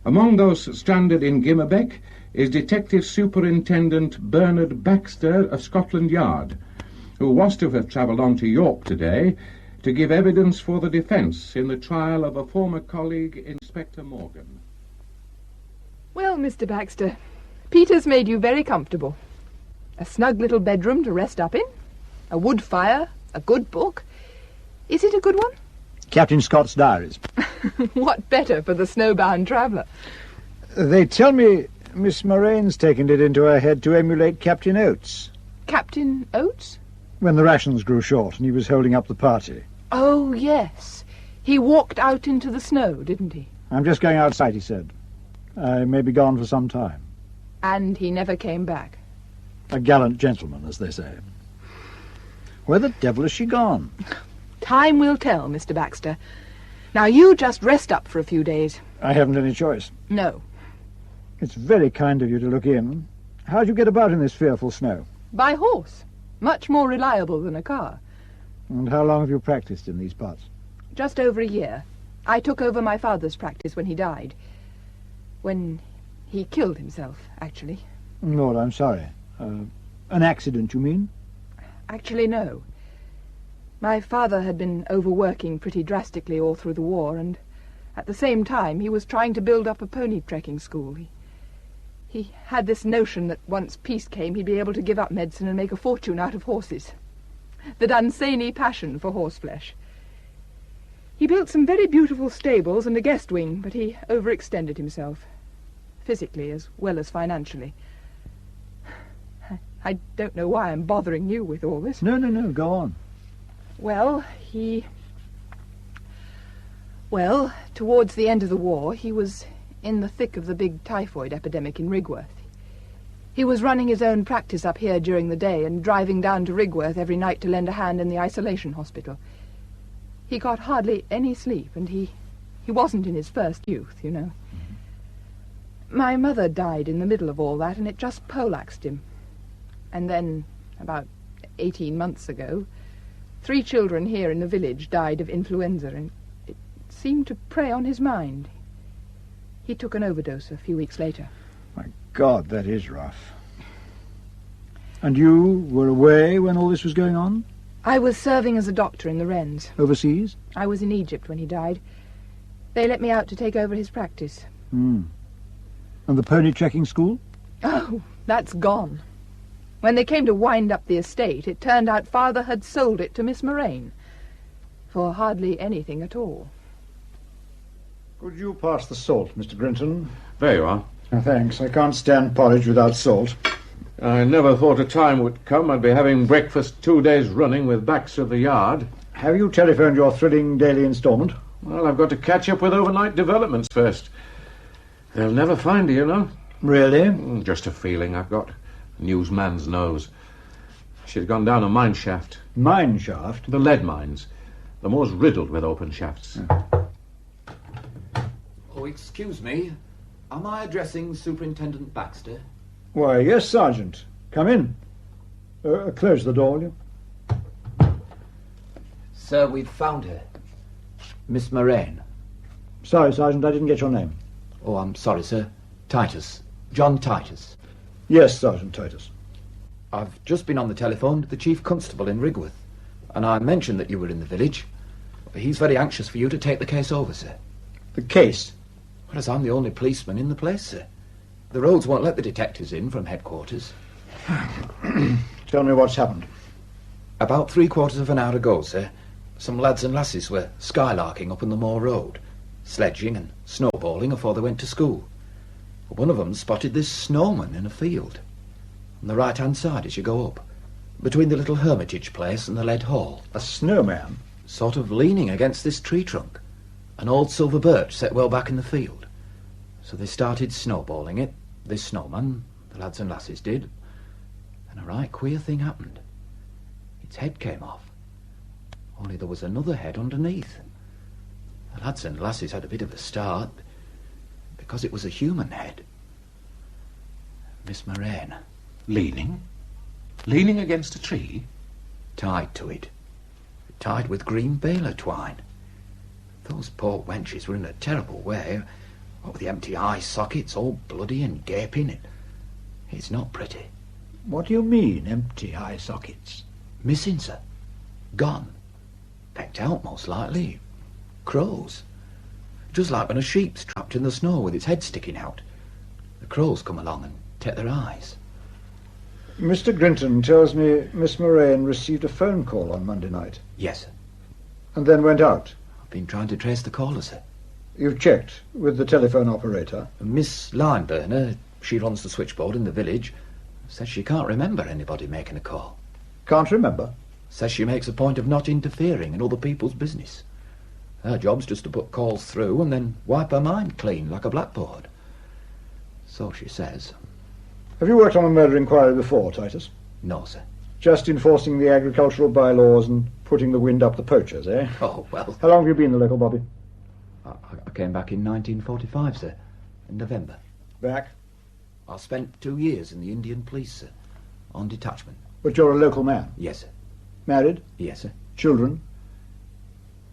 Among those stranded in Gimmerbeck is Detective Superintendent Bernard Baxter of Scotland Yard, who was to have travelled on to York today to give evidence for the defence in the trial of a former colleague, Inspector Morgan. Well, Mr. Baxter, Peter's made you very comfortable. A snug little bedroom to rest up in, a wood fire, a good book. Is it a good one? Captain Scott's diaries. What better for the snowbound traveller? They tell me Miss Moraine's taken it into her head to emulate Captain Oates. Captain Oates? When the rations grew short and he was holding up the party. Oh, yes. He walked out into the snow, didn't he? I'm just going outside, he said. I may be gone for some time. And he never came back. A gallant gentleman, as they say. Where the devil has she gone? Time will tell, Mr. Baxter. Now, you just rest up for a few days. I haven't any choice. No. It's very kind of you to look in. How do you get about in this fearful snow? By horse. Much more reliable than a car. And how long have you practiced in these parts? Just over a year. I took over my father's practice when he died. When he killed himself, actually. Lord, I'm sorry. An accident, you mean? Actually, no. My father had been overworking pretty drastically all through the war, and at the same time he was trying to build up a pony trekking school. He had this notion that once peace came he'd be able to give up medicine and make a fortune out of horses. That uncanny passion for horseflesh. He built some very beautiful stables and a guest wing, but he overextended himself, physically as well as financially. I don't know why I'm bothering you with all this. No, go on. Well, towards the end of the war, he was in the thick of the big typhoid epidemic in Rigworth. He was running his own practice up here during the day and driving down to Rigworth every night to lend a hand in the isolation hospital. He got hardly any sleep, and he wasn't in his first youth, you know. My mother died in the middle of all that, and it just poleaxed him. And then, about 18 months ago, 3 children here in the village died of influenza, and it seemed to prey on his mind. He took an overdose a few weeks later. My God, that is rough. And you were away when all this was going on? I was serving as a doctor in the Wrens. Overseas? I was in Egypt when he died. They let me out to take over his practice. And the pony trekking school? Oh, that's gone. When they came to wind up the estate, it turned out Father had sold it to Miss Moraine for hardly anything at all. Could you pass the salt, Mr. Grinton? There you are. Thanks. I can't stand porridge without salt. I never thought a time would come I'd be having breakfast 2 days running with Baxter of the Yard. Have you telephoned your thrilling daily instalment? Well, I've got to catch up with overnight developments first. They'll never find her, you know. Really? Just a feeling I've got. Newsman's nose. She'd gone down a mine shaft. Mine shaft? The lead mines. The moor's riddled with open shafts. Oh, excuse me. Am I addressing Superintendent Baxter? Why, yes, Sergeant. Come in. Close the door, will you? Sir, we've found her. Miss Moraine. Sorry, Sergeant, I didn't get your name. Oh, I'm sorry, sir. Titus. John Titus. Yes, Sergeant Titus. I've just been on the telephone to the Chief Constable in Rigworth, and I mentioned that you were in the village. He's very anxious for you to take the case over, sir. The case? Well, as I'm the only policeman in the place, sir. The roads won't let the detectives in from headquarters. Tell me what's happened. About 3/4 of an hour ago, sir, some lads and lasses were skylarking up on the Moor Road, sledging and snowballing before they went to school. One of them spotted this snowman in a field, on the right-hand side as you go up, between the little hermitage place and the lead hall. A snowman? Sort of leaning against this tree trunk, an old silver birch set well back in the field. So they started snowballing it, this snowman, the lads and lasses did, and a right queer thing happened. Its head came off, only there was another head underneath. The lads and lasses had a bit of a start, because it was a human head. Miss Moraine. Leaning? Leaning against a tree? Tied to it. Tied with green baler twine. Those poor wenches were in a terrible way. What with the empty eye sockets, all bloody and gaping. It's not pretty. What do you mean, empty eye sockets? Missing, sir. Gone. Pecked out, most likely. Crows. Just like when a sheep's trapped in the snow with its head sticking out. The crows come along and take their eyes. Mr. Grinton tells me Miss Moraine received a phone call on Monday night. Yes, sir. And then went out. I've been trying to trace the caller, sir. You've checked with the telephone operator? Miss Lineburner, she runs the switchboard in the village, says she can't remember anybody making a call. Can't remember? Says she makes a point of not interfering in other people's business. Her job's just to put calls through and then wipe her mind clean like a blackboard. So she says. Have you worked on a murder inquiry before, Titus? No, sir. Just enforcing the agricultural bylaws and putting the wind up the poachers, eh? Oh, well. How long have you been in the local bobby? I came back in 1945, sir. In November. Back? I spent 2 years in the Indian police, sir. On detachment. But you're a local man? Yes, sir. Married? Yes, sir. Children?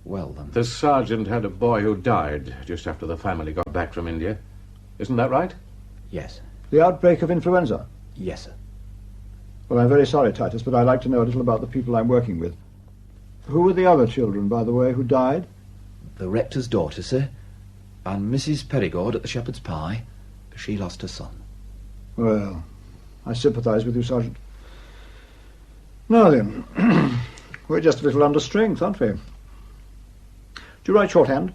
Well, The sergeant had a boy who died just after the family got back from India. Isn't that right? Yes. The outbreak of influenza? Yes, sir. Well, I'm very sorry, Titus, but I'd like to know a little about the people I'm working with. Who were the other children, by the way, who died? The rector's daughter, sir, and Mrs. Perigord at the Shepherd's Pie. She lost her son. Well, I sympathise with you, Sergeant. Now then, we're just a little under strength, aren't we? Do you write shorthand?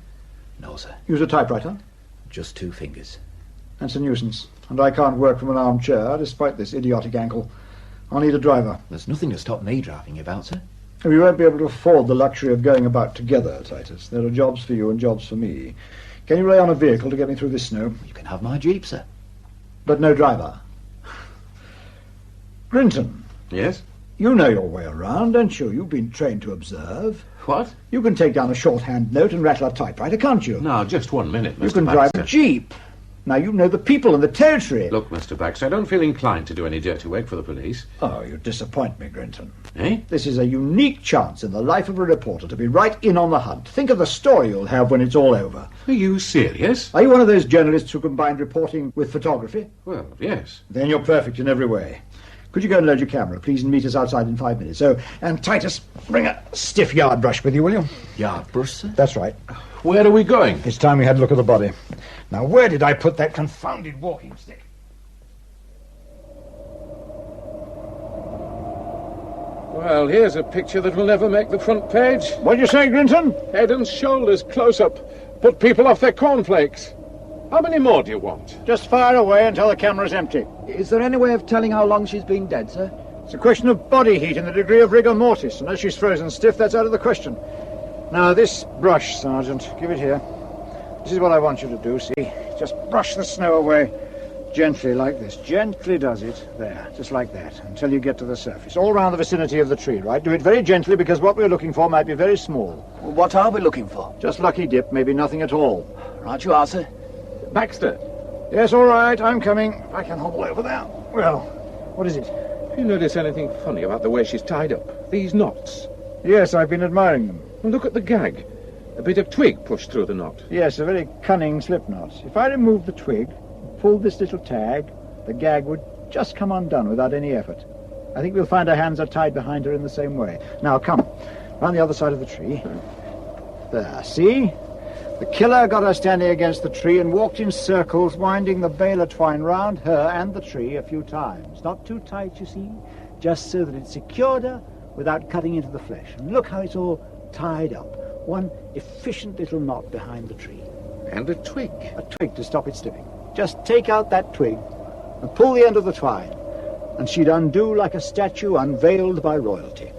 No, sir. Use a typewriter? Just 2 fingers. That's a nuisance. And I can't work from an armchair, despite this idiotic ankle. I'll need a driver. There's nothing to stop me driving about, sir. We won't be able to afford the luxury of going about together, Titus. There are jobs for you and jobs for me. Can you rely on a vehicle to get me through this snow? You can have my Jeep, sir. But no driver. Grinton. Yes? You know your way around, don't you? You've been trained to observe. What? You can take down a shorthand note and rattle a typewriter, can't you? Now, just 1 minute, Mr. You can Baxter. drive a jeep. Now, you know the people and the territory. Look, Mr. Baxter, I don't feel inclined to do any dirty work for the police. Oh, you disappoint me, Grinton. Eh? This is a unique chance in the life of a reporter to be right in on the hunt. Think of the story you'll have when it's all over. Are you serious? Are you one of those journalists who combined reporting with photography? Well, yes. Then you're perfect in every way. Could you go and load your camera, please, and meet us outside in 5 minutes? Oh, and Titus, bring a stiff yard brush with you, will you? Yard brush, sir? That's right. Where are we going? It's time we had a look at the body. Now, where did I put that confounded walking stick? Well, here's a picture that will never make the front page. What do you say, Grinton? Head and shoulders close up. Put people off their cornflakes. How many more do you want? Just fire away until the camera's empty. Is there any way of telling how long she's been dead, sir? It's a question of body heat and the degree of rigor mortis. Unless she's frozen stiff, that's out of the question. Now, this brush, Sergeant, give it here. This is what I want you to do, see? Just brush the snow away. Gently, like this. Gently does it. There, just like that, until you get to the surface. All round the vicinity of the tree, right? Do it very gently, because what we're looking for might be very small. What are we looking for? Just lucky dip, maybe nothing at all. Right you are, sir. Baxter. Yes, all right, I'm coming. I can hobble over there. Well, what is it? Do you notice anything funny about the way she's tied up? These knots. Yes, I've been admiring them. And look at the gag. A bit of twig pushed through the knot. Yes, a very cunning slip knot. If I removed the twig, pulled this little tag, the gag would just come undone without any effort. I think we'll find her hands are tied behind her in the same way. Now, come, round the other side of the tree. There, see? The killer got her standing against the tree and walked in circles, winding the baler twine round her and the tree a few times. Not too tight, you see, just so that it secured her without cutting into the flesh. And look how it's all tied up. One efficient little knot behind the tree. And a twig. A twig to stop it slipping. Just take out that twig and pull the end of the twine, and she'd undo like a statue unveiled by royalty.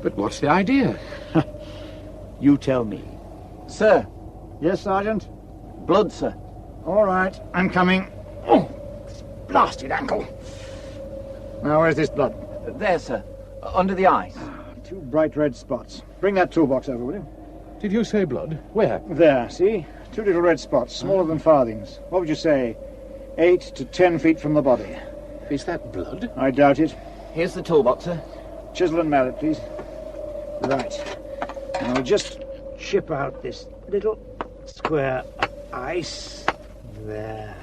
But what's the idea? You tell me. Sir. Yes, Sergeant? Blood, sir. All right, I'm coming. Oh, blasted ankle. Now, where's this blood? There, sir. Under the ice. Two bright red spots. Bring that toolbox over, will you? Did you say blood? Where? There, see? Two little red spots, smaller than farthings. What would you say? 8 to 10 feet from the body. Is that blood? I doubt it. Here's the toolbox, sir. Chisel and mallet, please. Right. Now we'll just chip out this little square of ice. There.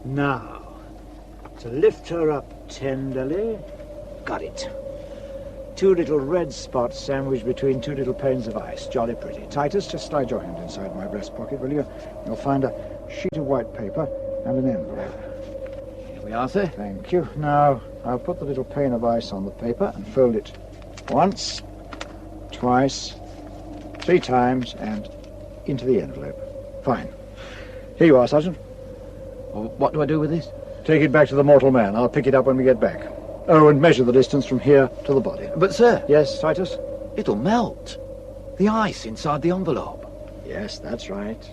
Now, to lift her up tenderly. Got it. Two little red spots sandwiched between two little panes of ice. Jolly pretty. Titus, just slide your hand inside my breast pocket, will you? You'll find a sheet of white paper and an envelope. Here we are, sir. Thank you. Now, I'll put the little pane of ice on the paper and fold it once, twice, 3 times, and into the envelope. Fine. Here you are, Sergeant. What do I do with this? Take it back to the mortal man. I'll pick it up when we get back. Oh, and measure the distance from here to the body. But, sir... Yes, Titus? It'll melt. The ice inside the envelope. Yes, that's right.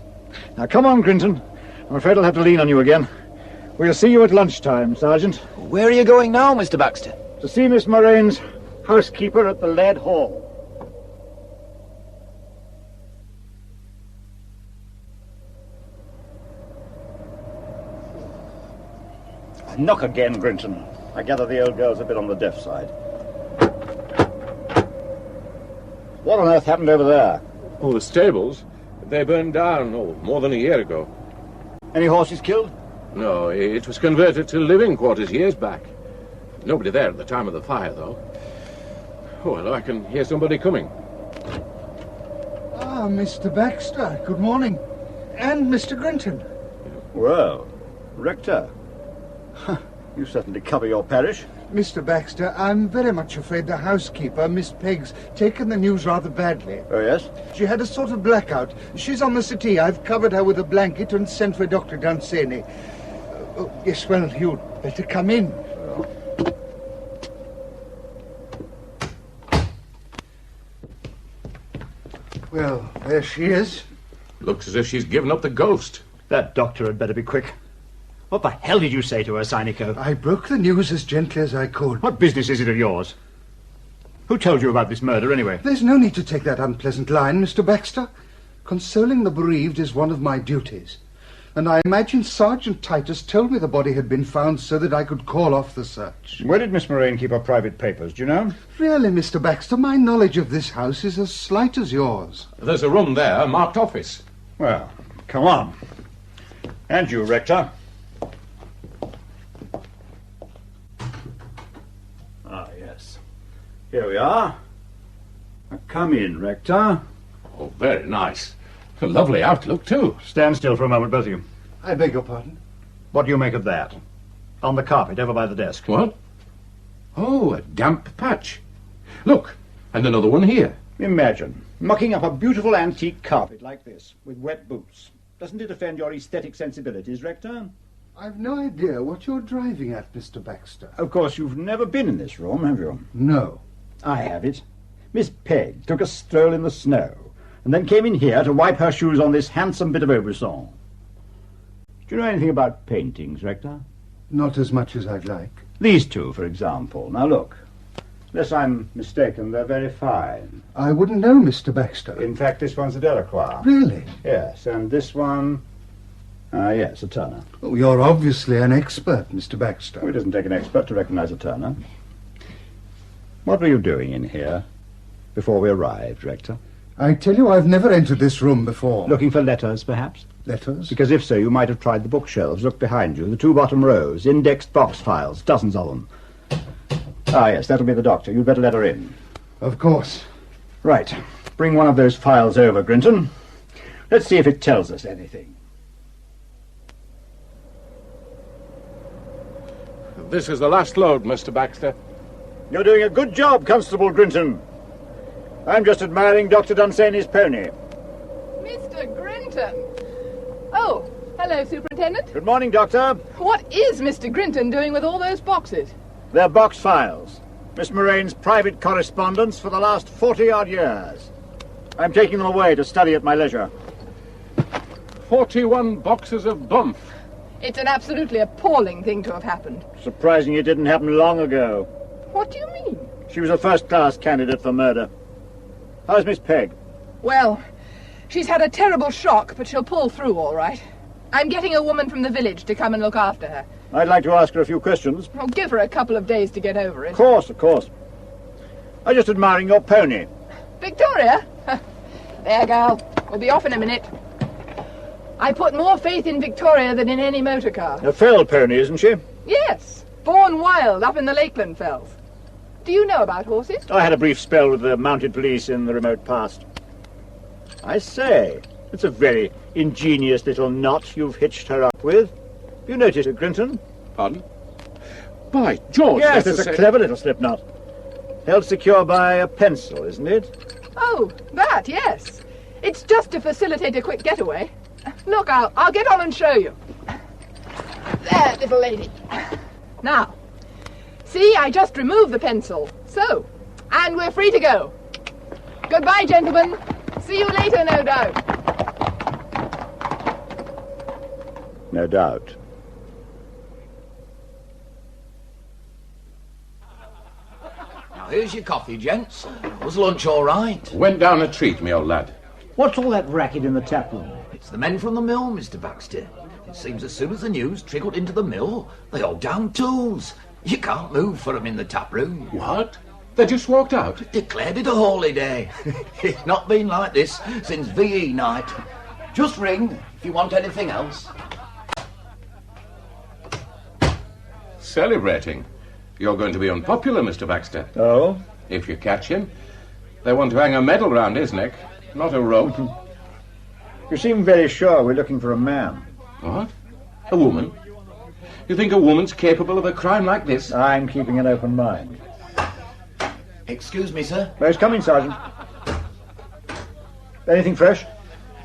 Now, come on, Grinton. I'm afraid I'll have to lean on you again. We'll see you at lunchtime, Sergeant. Where are you going now, Mr. Baxter? To see Miss Moraine's housekeeper at the Lead Hall. Knock again, Grinton. I gather the old girl's a bit on the deaf side. What on earth happened over there? Oh, the stables. They burned down, more than a year ago. Any horses killed? No, it was converted to living quarters years back. Nobody there at the time of the fire, though. Oh, well, I can hear somebody coming. Ah, Mr. Baxter, good morning. And Mr. Grinton. Well, Rector. You certainly cover your parish. Mr. Baxter, I'm very much afraid the housekeeper, Miss Pegg's, taken the news rather badly. Oh, yes? She had a sort of blackout. She's on the settee. I've covered her with a blanket and sent for Dr. Dunsany. Yes, well, you'd better come in. Well, there she is. Looks as if she's given up the ghost. That doctor had better be quick. What the hell did you say to her, Synico? I broke the news as gently as I could. What business is it of yours? Who told you about this murder, anyway? There's no need to take that unpleasant line, Mr. Baxter. Consoling the bereaved is one of my duties. And I imagine Sergeant Titus told me the body had been found so that I could call off the search. Where did Miss Moraine keep her private papers, do you know? Really, Mr. Baxter, my knowledge of this house is as slight as yours. There's a room there marked office. Well, come on. And you, Rector. Ah, yes. Here we are. Now, come in, Rector. Oh, very nice. A lovely outlook, too. Stand still for a moment, both of you. I beg your pardon? What do you make of that? On the carpet, over by the desk. What? Oh, a damp patch. Look, and another one here. Imagine mucking up a beautiful antique carpet like this, with wet boots. Doesn't it offend your aesthetic sensibilities, Rector? I've no idea what you're driving at, Mr. Baxter. Of course, you've never been in this room, have you? No. I have it. Miss Pegg took a stroll in the snow, and then came in here to wipe her shoes on this handsome bit of Aubusson. Do you know anything about paintings, Rector? Not as much as I'd like. These two, for example. Now look. Unless I'm mistaken, they're very fine. I wouldn't know, Mr. Baxter. In fact, this one's a Delacroix. Really? Yes, and this one... yes, a Turner. Oh, you're obviously an expert, Mr. Baxter. Well, it doesn't take an expert to recognize a Turner. What were you doing in here before we arrived, Rector? I tell you, I've never entered this room before. Looking for letters, perhaps? Letters? Because if so, you might have tried the bookshelves. Look behind you, the two bottom rows, indexed box files, dozens of them. Ah, yes, that'll be the doctor. You'd better let her in. Of course. Right. Bring one of those files over, Grinton. Let's see if it tells us anything. This is the last load, Mr. Baxter. You're doing a good job, Constable Grinton. I'm just admiring Dr. Dunsany's pony. Mr. Grinton! Oh, hello, Superintendent. Good morning, Doctor. What is Mr. Grinton doing with all those boxes? They're box files. Miss Moraine's private correspondence for the last 40-odd years. I'm taking them away to study at my leisure. 41 boxes of bump. It's an absolutely appalling thing to have happened. Surprising it didn't happen long ago. What do you mean? She was a first-class candidate for murder. How's Miss Pegg? Well, she's had a terrible shock, but she'll pull through all right. I'm getting a woman from the village to come and look after her. I'd like to ask her a few questions. I'll give her a couple of days to get over it. Of course, of course. I'm just admiring your pony. Victoria? There, girl. We'll be off in a minute. I put more faith in Victoria than in any motor car. A fell pony, isn't she? Yes. Born wild up in the Lakeland fells. Do you know about horses? I had a brief spell with the mounted police in the remote past. I say, it's a very ingenious little knot you've hitched her up with. You noticed it, Grinton? Pardon? By George! Yes, it's a clever little slip knot. Held secure by a pencil, isn't it? Oh, that, yes. It's just to facilitate a quick getaway. Look, I'll get on and show you. There, little lady. Now, see, I just removed the pencil. So, and we're free to go. Goodbye, gentlemen. See you later, no doubt. No doubt. Now, here's your coffee, gents. Was lunch all right? Went down a treat, me old lad. What's all that racket in the tap room? It's the men from the mill, Mr. Baxter. It seems as soon as the news trickled into the mill, they all down tools. You can't move for 'em in the tap room. What? They just walked out? Declared it a holiday. It's not been like this since VE night. Just ring if you want anything else. Celebrating. You're going to be unpopular, Mr. Baxter. Oh? If you catch him. They want to hang a medal round his neck, not a rope. You seem very sure we're looking for a man. What? A woman? You think a woman's capable of a crime like this? I'm keeping an open mind. Excuse me, sir. Where's coming, Sergeant? Anything fresh?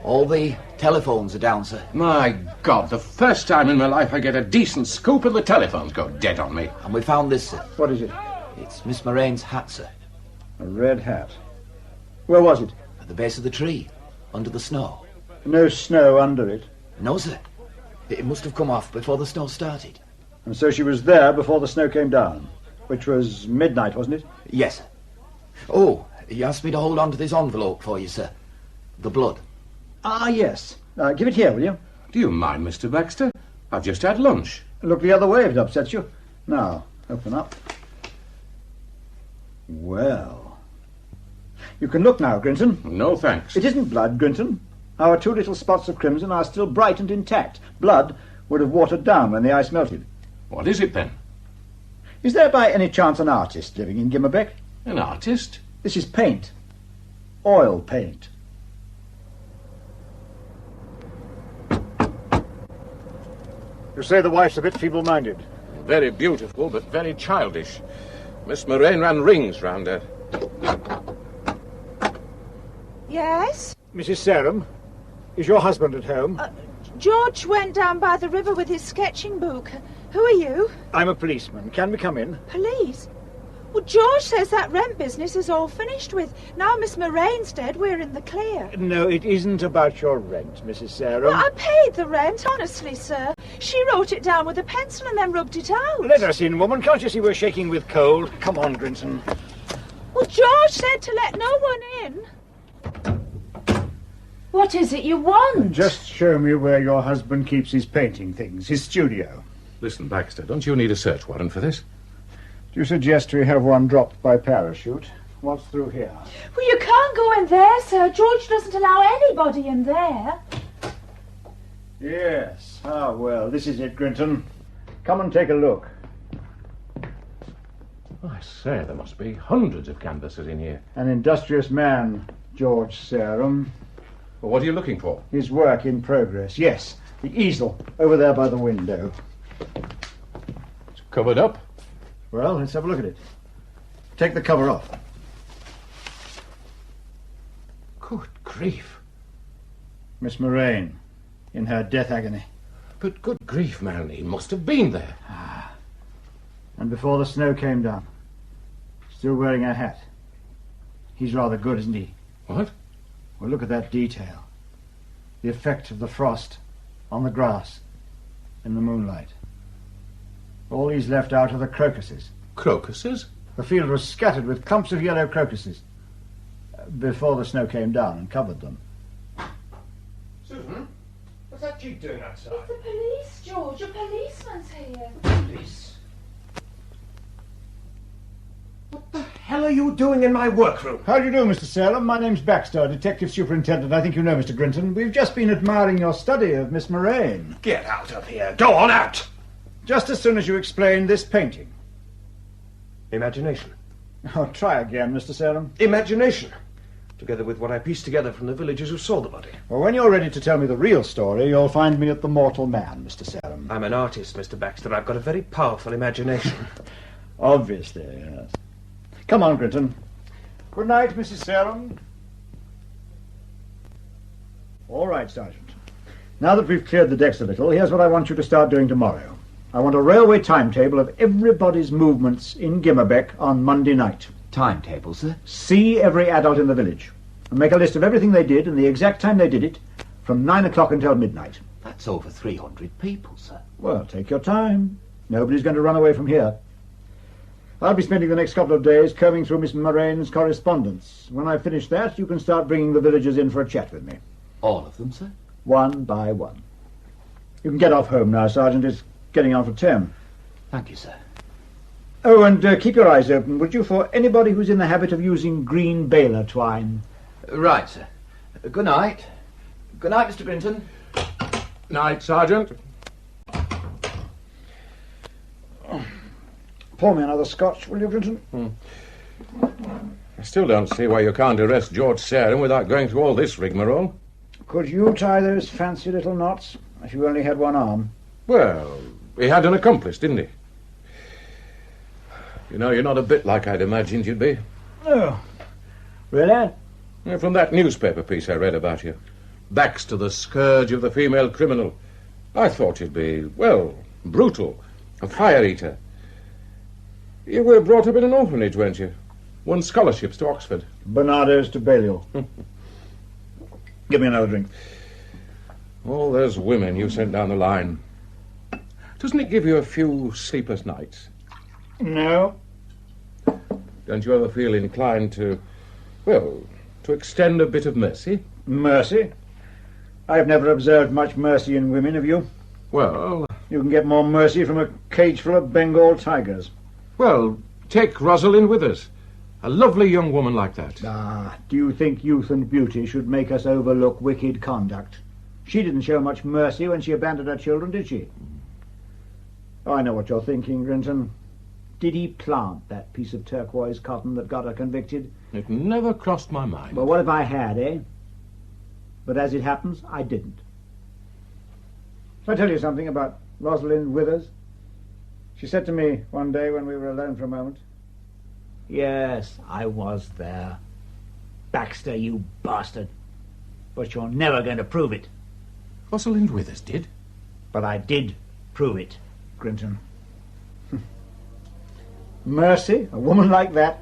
All the telephones are down, sir. My God, the first time in my life I get a decent scoop and the telephones go dead on me. And we found this, sir. What is it? It's Miss Moraine's hat, sir. A red hat. Where was it? At the base of the tree, under the snow. No snow under it. No, sir. It must have come off before the snow started. And so she was there before the snow came down, which was midnight, wasn't it? Yes, sir. Oh, he asked me to hold on to this envelope for you, sir. The blood. Ah, yes. Give it here, will you? Do you mind, Mr. Baxter? I've just had lunch. Look the other way if it upsets you. Now, open up. Well. You can look now, Grinton. No, thanks. It isn't blood, Grinton. Our two little spots of crimson are still bright and intact. Blood would have watered down when the ice melted. What is it, then? Is there by any chance an artist living in Gimmerbeck? An artist? This is paint. Oil paint. You say the wife's a bit feeble-minded? Very beautiful, but very childish. Miss Moraine ran rings round her. Yes? Mrs. Sarum, is your husband at home? George went down by the river with his sketching book. Who are you? I'm a policeman. Can we come in? Police? Well, George says that rent business is all finished with. Now Miss Moraine's dead, we're in the clear. No, it isn't about your rent, Mrs. Sarum. Well, I paid the rent, honestly, sir. She wrote it down with a pencil and then rubbed it out. Let us in, woman. Can't you see we're shaking with cold? Come on, Grinton. Well, George said to let no one in. What is it you want? Just show me where your husband keeps his painting things, his studio. Listen, Baxter, don't you need a search warrant for this? Do you suggest we have one dropped by parachute? What's through here? Well, you can't go in there, sir. George doesn't allow anybody in there. Yes. Ah, well, this is it, Grinton. Come and take a look. I say, there must be hundreds of canvases in here. An industrious man, George Sarum. Well, what are you looking for? His work in progress. Yes, the easel over there by the window. It's covered up. Well, let's have a look at it. Take the cover off. Good grief. Miss Moraine, in her death agony. But good grief, man, he must have been there. And before the snow came down. Still wearing her hat. He's rather good, isn't he? What? Well, look at that detail. The effect of the frost on the grass in the moonlight. All he's left out are the crocuses. Crocuses? The field was scattered with clumps of yellow crocuses before the snow came down and covered them. Susan, what's that jeep doing outside? It's the police, George. A policeman's here. Police? What the hell are you doing in my workroom? How do you do, Mr. Sarum? My name's Baxter, Detective Superintendent. I think you know Mr. Grinton. We've just been admiring your study of Miss Moraine. Get out of here. Go on out. Just as soon as you explain this painting. Imagination. Oh, try again, Mr. Sarum. Imagination. Together with what I pieced together from the villagers who saw the body. Well, when you're ready to tell me the real story, you'll find me at the Mortal Man, Mr. Sarum. I'm an artist, Mr. Baxter. I've got a very powerful imagination. Obviously, yes. Come on, Grinton. Good night, Mrs. Sarum. All right, Sergeant. Now that we've cleared the decks a little, here's what I want you to start doing tomorrow. I want a railway timetable of everybody's movements in Gimmerbeck on Monday night. Timetable, sir? See every adult in the village and make a list of everything they did and the exact time they did it from 9 o'clock until midnight. That's over 300 people, sir. Well, take your time. Nobody's going to run away from here. I'll be spending the next couple of days combing through Miss Moraine's correspondence. When I've finished that, you can start bringing the villagers in for a chat with me. All of them, sir? One by one. You can get off home now, Sergeant. It's getting on for 10. Thank you, sir. Oh, and keep your eyes open, would you, for anybody who's in the habit of using green baler twine. Right, sir. Good night. Good night, Mr. Grinton. Night, Sergeant. Pour me another scotch, will you, Grinton? I still don't see why you can't arrest George Sarum without going through all this rigmarole. Could you tie those fancy little knots if you only had one arm? Well, he had an accomplice, didn't he? You know, you're not a bit like I'd imagined you'd be. Oh, really? Yeah, from that newspaper piece I read about you. Baxter, the scourge of the female criminal. I thought you'd be, well, brutal, a fire-eater. You were brought up in an orphanage, weren't you? Won scholarships to Oxford. Barnardo's to Balliol. Give me another drink. All those women you sent down the line. Doesn't it give you a few sleepless nights? No. Don't you ever feel inclined to, well, to extend a bit of mercy? Mercy? I've never observed much mercy in women, have you? Well... You can get more mercy from a cage full of Bengal tigers. Well, take Rosalind Withers. A lovely young woman like that. Ah, do you think youth and beauty should make us overlook wicked conduct? She didn't show much mercy when she abandoned her children, did she? Oh, I know what you're thinking, Grinton. Did he plant that piece of turquoise cotton that got her convicted? It never crossed my mind. Well, what if I had, eh? But as it happens, I didn't. Shall I tell you something about Rosalind Withers? She said to me one day when we were alone for a moment, "Yes, I was there. Baxter, you bastard. But you're never going to prove it." Rosalind Withers did? But I did prove it, Grinton. Mercy, a woman like that.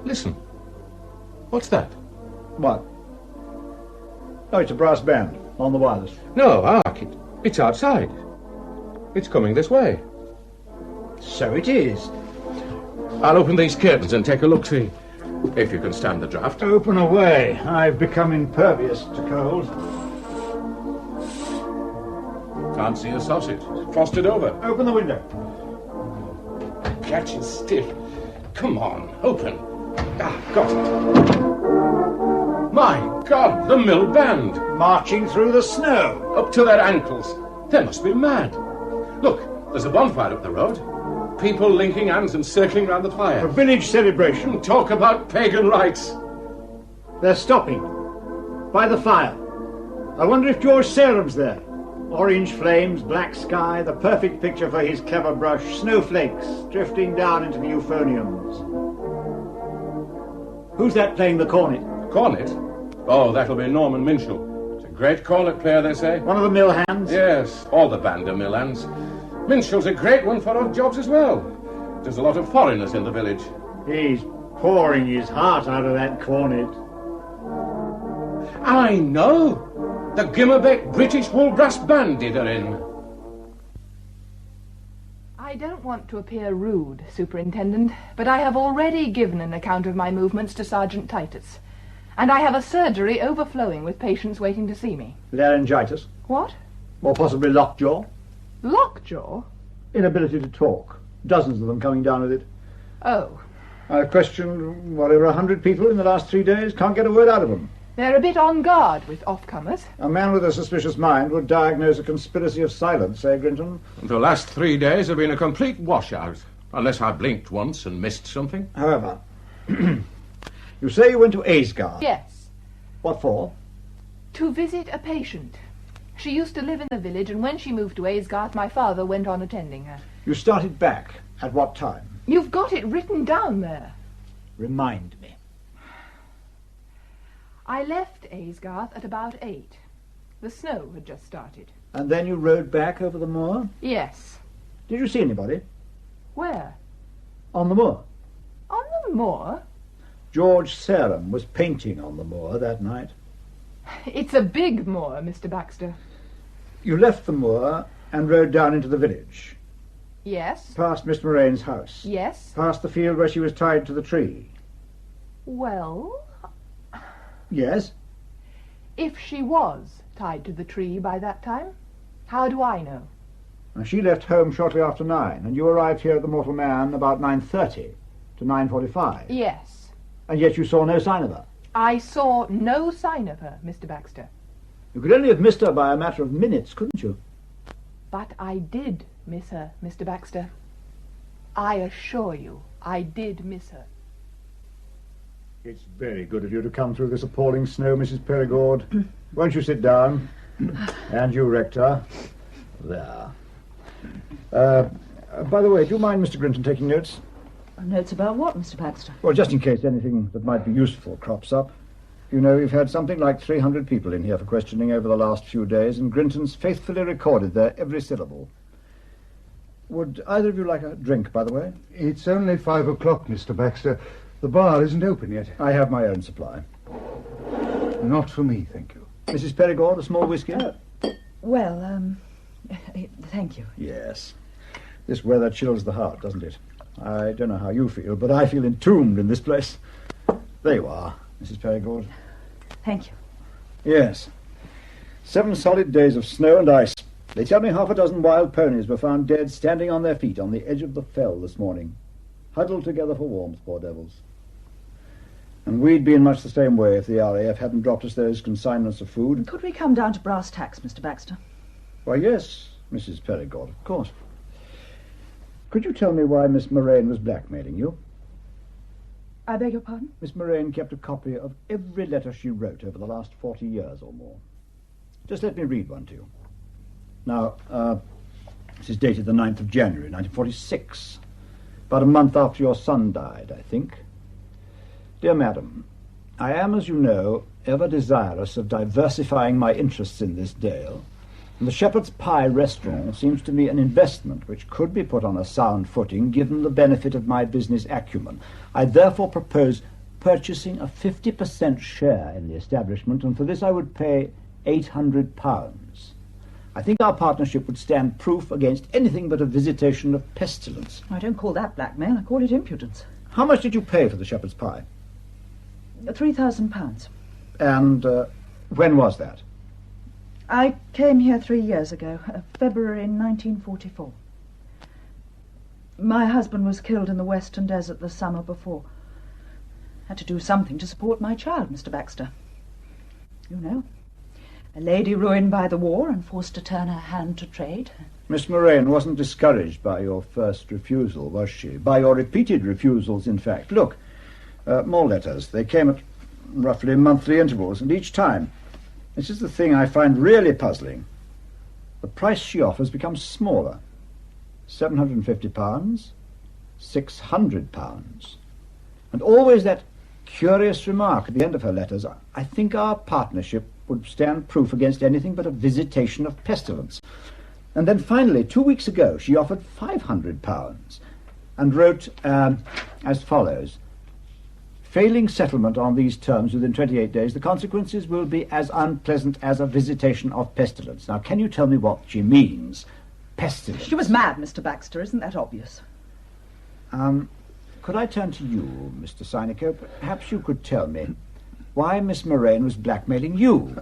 Listen. What's that? What? Oh, it's a brass band on the wireless. No, hark, it's outside. It's coming this way. So it is. I'll open these curtains and take a look-see, if you can stand the draught. Open away. I've become impervious to cold. Can't see a sausage. Frosted over. Open the window. Catch is stiff. Come on, open. Ah, got it. My God, the mill band. Marching through the snow. Up to their ankles. They must be mad. Look, there's a bonfire up the road. People linking hands and circling round the fire. A village celebration. Talk about pagan rites. They're stopping. By the fire. I wonder if George Sarum's there. Orange flames, black sky, the perfect picture for his clever brush. Snowflakes drifting down into the euphoniums. Who's that playing the cornet? Cornet? Oh, that'll be Norman Minshall. It's a great cornet player, they say. One of the mill hands? Yes, all the band are mill hands. Minshall's a great one for odd jobs as well. There's a lot of foreigners in the village. He's pouring his heart out of that cornet. I know! The Gimmerbeck British Wool Brass Band did her in. I don't want to appear rude, Superintendent, but I have already given an account of my movements to Sergeant Titus. And I have a surgery overflowing with patients waiting to see me. Laryngitis. What? Or possibly lockjaw. Lockjaw? Inability to talk. Dozens of them coming down with it. Oh. I've questioned, over 100 people in the last 3 days. Can't get a word out of them. They're a bit on guard with off-comers. A man with a suspicious mind would diagnose a conspiracy of silence, eh, Grinton? The last 3 days have been a complete washout, unless I blinked once and missed something. However, you say you went to Aysgarth? Yes. What for? To visit a patient. She used to live in the village, and when she moved to Aysgarth, my father went on attending her. You started back. At what time? You've got it written down there. Remind me. I left Aysgarth at about 8. The snow had just started. And then you rode back over the moor? Yes. Did you see anybody? Where? On the moor. On the moor? George Sarum was painting on the moor that night. It's a big moor, Mr. Baxter. You left the moor and rode down into the village. Yes. Past Miss Moraine's house? Yes. Past the field where she was tied to the tree? Well, Yes. if she was tied to the tree by that time, how do I know? And she left home shortly after 9, and you arrived here at the Mortal Man about 9:30 to 9:45. Yes. And yet you saw no sign of her. I saw no sign of her, Mr. Baxter. You could only have missed her by a matter of minutes, couldn't you? But I did miss her, Mr. Baxter. I assure you, I did miss her. It's very good of you to come through this appalling snow, Mrs. Perigord. Won't you sit down? And you, Rector. There. By the way, do you mind Mr. Grinton taking notes? Notes about what, Mr. Baxter? Well, just in case anything that might be useful crops up. You know, we've had something like 300 people in here for questioning over the last few days, and Grinton's faithfully recorded their every syllable. Would either of you like a drink, by the way? It's only 5 o'clock, Mr. Baxter. The bar isn't open yet. I have my own supply. Not for me, thank you. Mrs. Perigord, a small whiskey? Well, thank you. Yes. This weather chills the heart, doesn't it? I don't know how you feel, but I feel entombed in this place. There you are, Mrs. Perigord. Thank you. Yes. 7 solid days of snow and ice. They tell me half a dozen wild ponies were found dead standing on their feet on the edge of the fell this morning. Huddled together for warmth, poor devils. And we'd be in much the same way if the RAF hadn't dropped us those consignments of food. Could we come down to brass tacks, Mr. Baxter? Why, yes, Mrs. Perigord, of course. Could you tell me why Miss Moraine was blackmailing you? I beg your pardon? Miss Moraine kept a copy of every letter she wrote over the last 40 years or more. Just let me read one to you. Now, this is dated the 9th of January, 1946. About a month after your son died, I think. Dear Madam, I am, as you know, ever desirous of diversifying my interests in this dale, and the Shepherd's Pie restaurant seems to me an investment which could be put on a sound footing given the benefit of my business acumen. I therefore propose purchasing a 50% share in the establishment, and for this I would pay £800. I think our partnership would stand proof against anything but a visitation of pestilence. I don't call that blackmail. I call it impudence. How much did you pay for the Shepherd's Pie? £3,000. And when was that? I came here 3 years ago, February 1944. My husband was killed in the Western Desert the summer before. Had to do something to support my child, Mr. Baxter. You know, a lady ruined by the war and forced to turn her hand to trade. Miss Moraine wasn't discouraged by your first refusal, was she? By your repeated refusals, in fact. Look, more letters. They came at roughly monthly intervals, and each time, this is the thing I find really puzzling, the price she offers becomes smaller. £750, £600. And always that curious remark at the end of her letters, I think our partnership would stand proof against anything but a visitation of pestilence. And then finally, 2 weeks ago, she offered £500 and wrote as follows: failing settlement on these terms within 28 days, the consequences will be as unpleasant as a visitation of pestilence. Now, can you tell me what she means? Pestilence. She was mad, Mr. Baxter. Isn't that obvious? Could I turn to you, Mr. Seinico? Perhaps you could tell me why Miss Moraine was blackmailing you.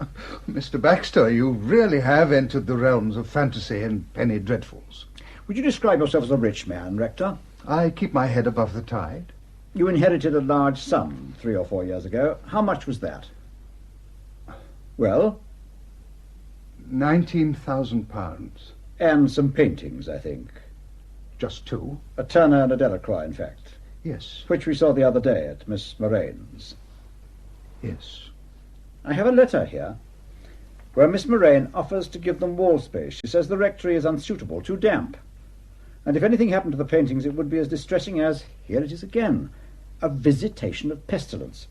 Mr. Baxter, you really have entered the realms of fantasy and penny dreadfuls. Would you describe yourself as a rich man, Rector? I keep my head above the tide. You inherited a large sum 3 or 4 years ago. How much was that? Well? £19,000. And some paintings, I think. Just 2. A Turner and a Delacroix, in fact. Yes. Which we saw the other day at Miss Moraine's. Yes. I have a letter here where Miss Moraine offers to give them wall space. She says the rectory is unsuitable, too damp. And if anything happened to the paintings, it would be as distressing as, here it is again, a visitation of pestilence.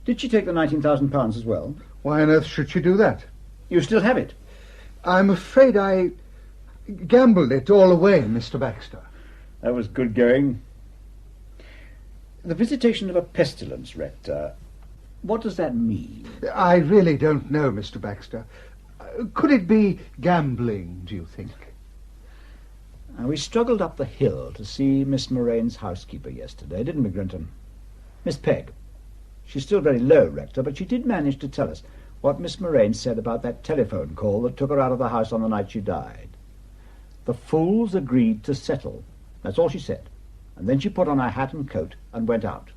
Did she take the £19,000 as well? Why on earth should she do that? You still have it? I'm afraid I gambled it all away, Mr. Baxter. That was good going. The visitation of a pestilence, Rector, what does that mean? I really don't know, Mr. Baxter. Could it be gambling, do you think? And we struggled up the hill to see Miss Moraine's housekeeper yesterday, didn't we, Grinton? Miss Pegg. She's still very low, Rector, but she did manage to tell us what Miss Moraine said about that telephone call that took her out of the house on the night she died. The fools agreed to settle. That's all she said. And then she put on her hat and coat and went out.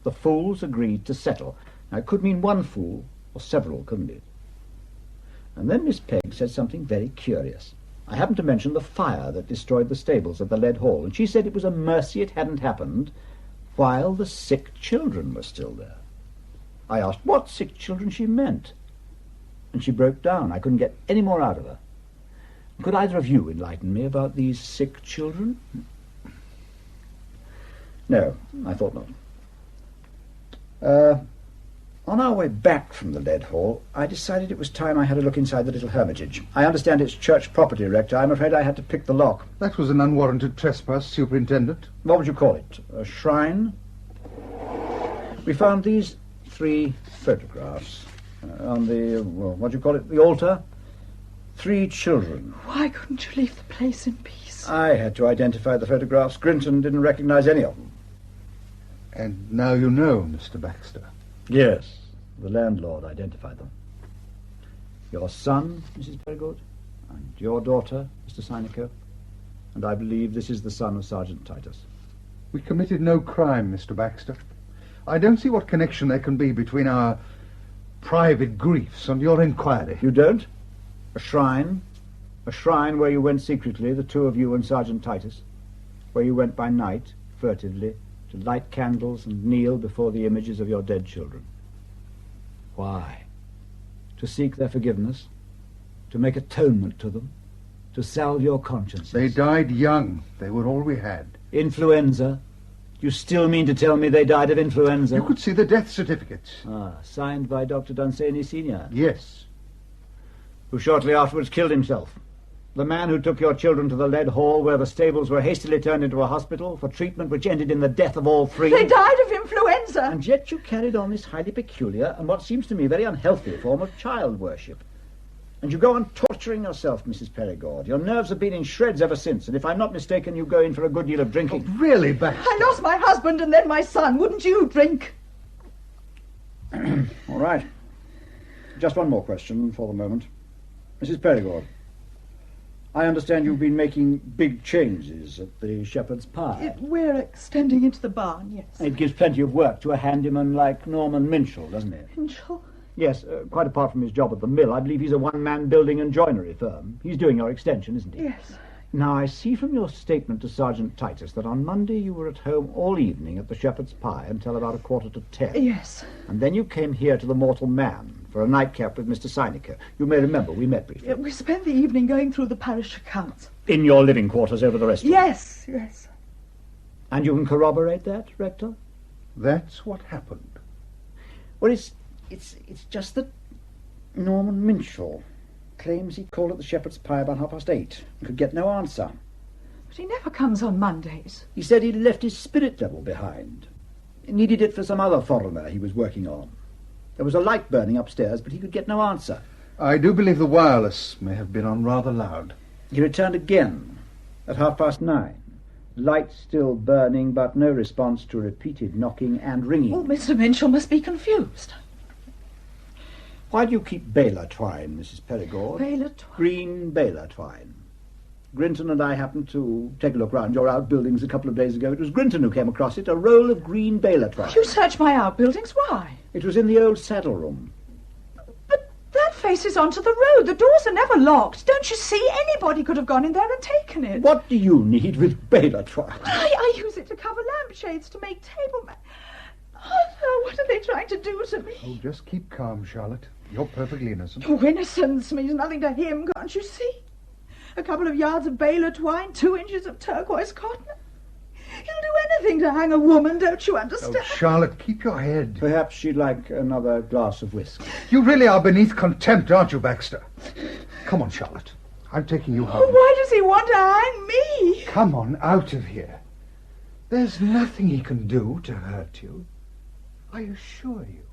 The fools agreed to settle. Now, it could mean one fool or several, couldn't it? And then Miss Pegg said something very curious. I happened to mention the fire that destroyed the stables at the Lead Hall, and she said it was a mercy it hadn't happened while the sick children were still there. I asked what sick children she meant, and she broke down. I couldn't get any more out of her. Could either of you enlighten me about these sick children? No, I thought not. On our way back from the Lead Hall, I decided it was time I had a look inside the little hermitage. I understand it's church property, Rector. I'm afraid I had to pick the lock. That was an unwarranted trespass, Superintendent. What would you call it? A shrine? We found these 3 photographs on the, well, what do you call it, the altar? 3 children. Why couldn't you leave the place in peace? I had to identify the photographs. Grinton didn't recognize any of them. And now you know, Mr. Baxter. Yes, the landlord identified them. Your son, Mrs. Peregrine, and your daughter, Mr. Seneca, and I believe this is the son of Sergeant Titus. We committed no crime, Mr. Baxter. I don't see what connection there can be between our private griefs and your inquiry. You don't? A shrine? A shrine where you went secretly, the 2 of you and Sergeant Titus? Where you went by night, furtively, to light candles and kneel before the images of your dead children? Why? To seek their forgiveness? To make atonement to them? To salve your consciences? They died young. They were all we had. Influenza? You still mean to tell me they died of influenza? You could see the death certificates. Ah, signed by Dr. Dunsany Sr.? Yes. Who shortly afterwards killed himself. The man who took your children to the Lead Hall, where the stables were hastily turned into a hospital for treatment which ended in the death of all 3. They died of influenza. And yet you carried on this highly peculiar and what seems to me very unhealthy form of child worship. And you go on torturing yourself, Mrs. Peregrine. Your nerves have been in shreds ever since, and if I'm not mistaken, you go in for a good deal of drinking. Oh, really, Baxter? I lost my husband and then my son. Wouldn't you drink? All right. Just one more question for the moment. Mrs. Peregrine, I understand you've been making big changes at the Shepherd's Pie. We're extending into the barn, yes. It gives plenty of work to a handyman like Norman Minchell, doesn't it? Minchell? Yes, quite apart from his job at the mill, I believe he's a one-man building and joinery firm. He's doing your extension, isn't he? Yes. Now, I see from your statement to Sergeant Titus that on Monday you were at home all evening at the Shepherd's Pie until about 9:45. Yes. And then you came here to the Mortal Man for a nightcap with Mr. Seneca. You may remember we met briefly. We spent the evening going through the parish accounts. In your living quarters over the restaurant? Yes, yes. And you can corroborate that, Rector? That's what happened. Well, it's just that Norman Minchell claims he called at the Shepherd's Pie about 8:30 and could get no answer. But he never comes on Mondays. He said he'd left his spirit level behind. He needed it for some other foreigner he was working on. There was a light burning upstairs, but he could get no answer. I do believe the wireless may have been on rather loud. He returned again at 9:30. Light still burning, but no response to repeated knocking and ringing. Oh, Mr. Minchell must be confused. Why do you keep baler twine, Mrs. Peregrine? Baler twine? Green baler twine. Grinton and I happened to take a look round your outbuildings a couple of days ago. It was Grinton who came across it, a roll of green baler twine. You searched my outbuildings? Why? It was in the old saddle room. But that faces onto the road. The doors are never locked. Don't you see? Anybody could have gone in there and taken it. What do you need with baler twine? I use it to cover lampshades, to make table Oh, what are they trying to do to me? Oh, just keep calm, Charlotte. You're perfectly innocent. Oh, innocence means nothing to him, can't you see? A couple of yards of baler twine, 2 inches of turquoise cotton. He'll do anything to hang a woman, don't you understand? Oh, Charlotte, keep your head. Perhaps she'd like another glass of whiskey. You really are beneath contempt, aren't you, Baxter? Come on, Charlotte. I'm taking you home. Oh, why does he want to hang me? Come on, out of here. There's nothing he can do to hurt you. I assure you.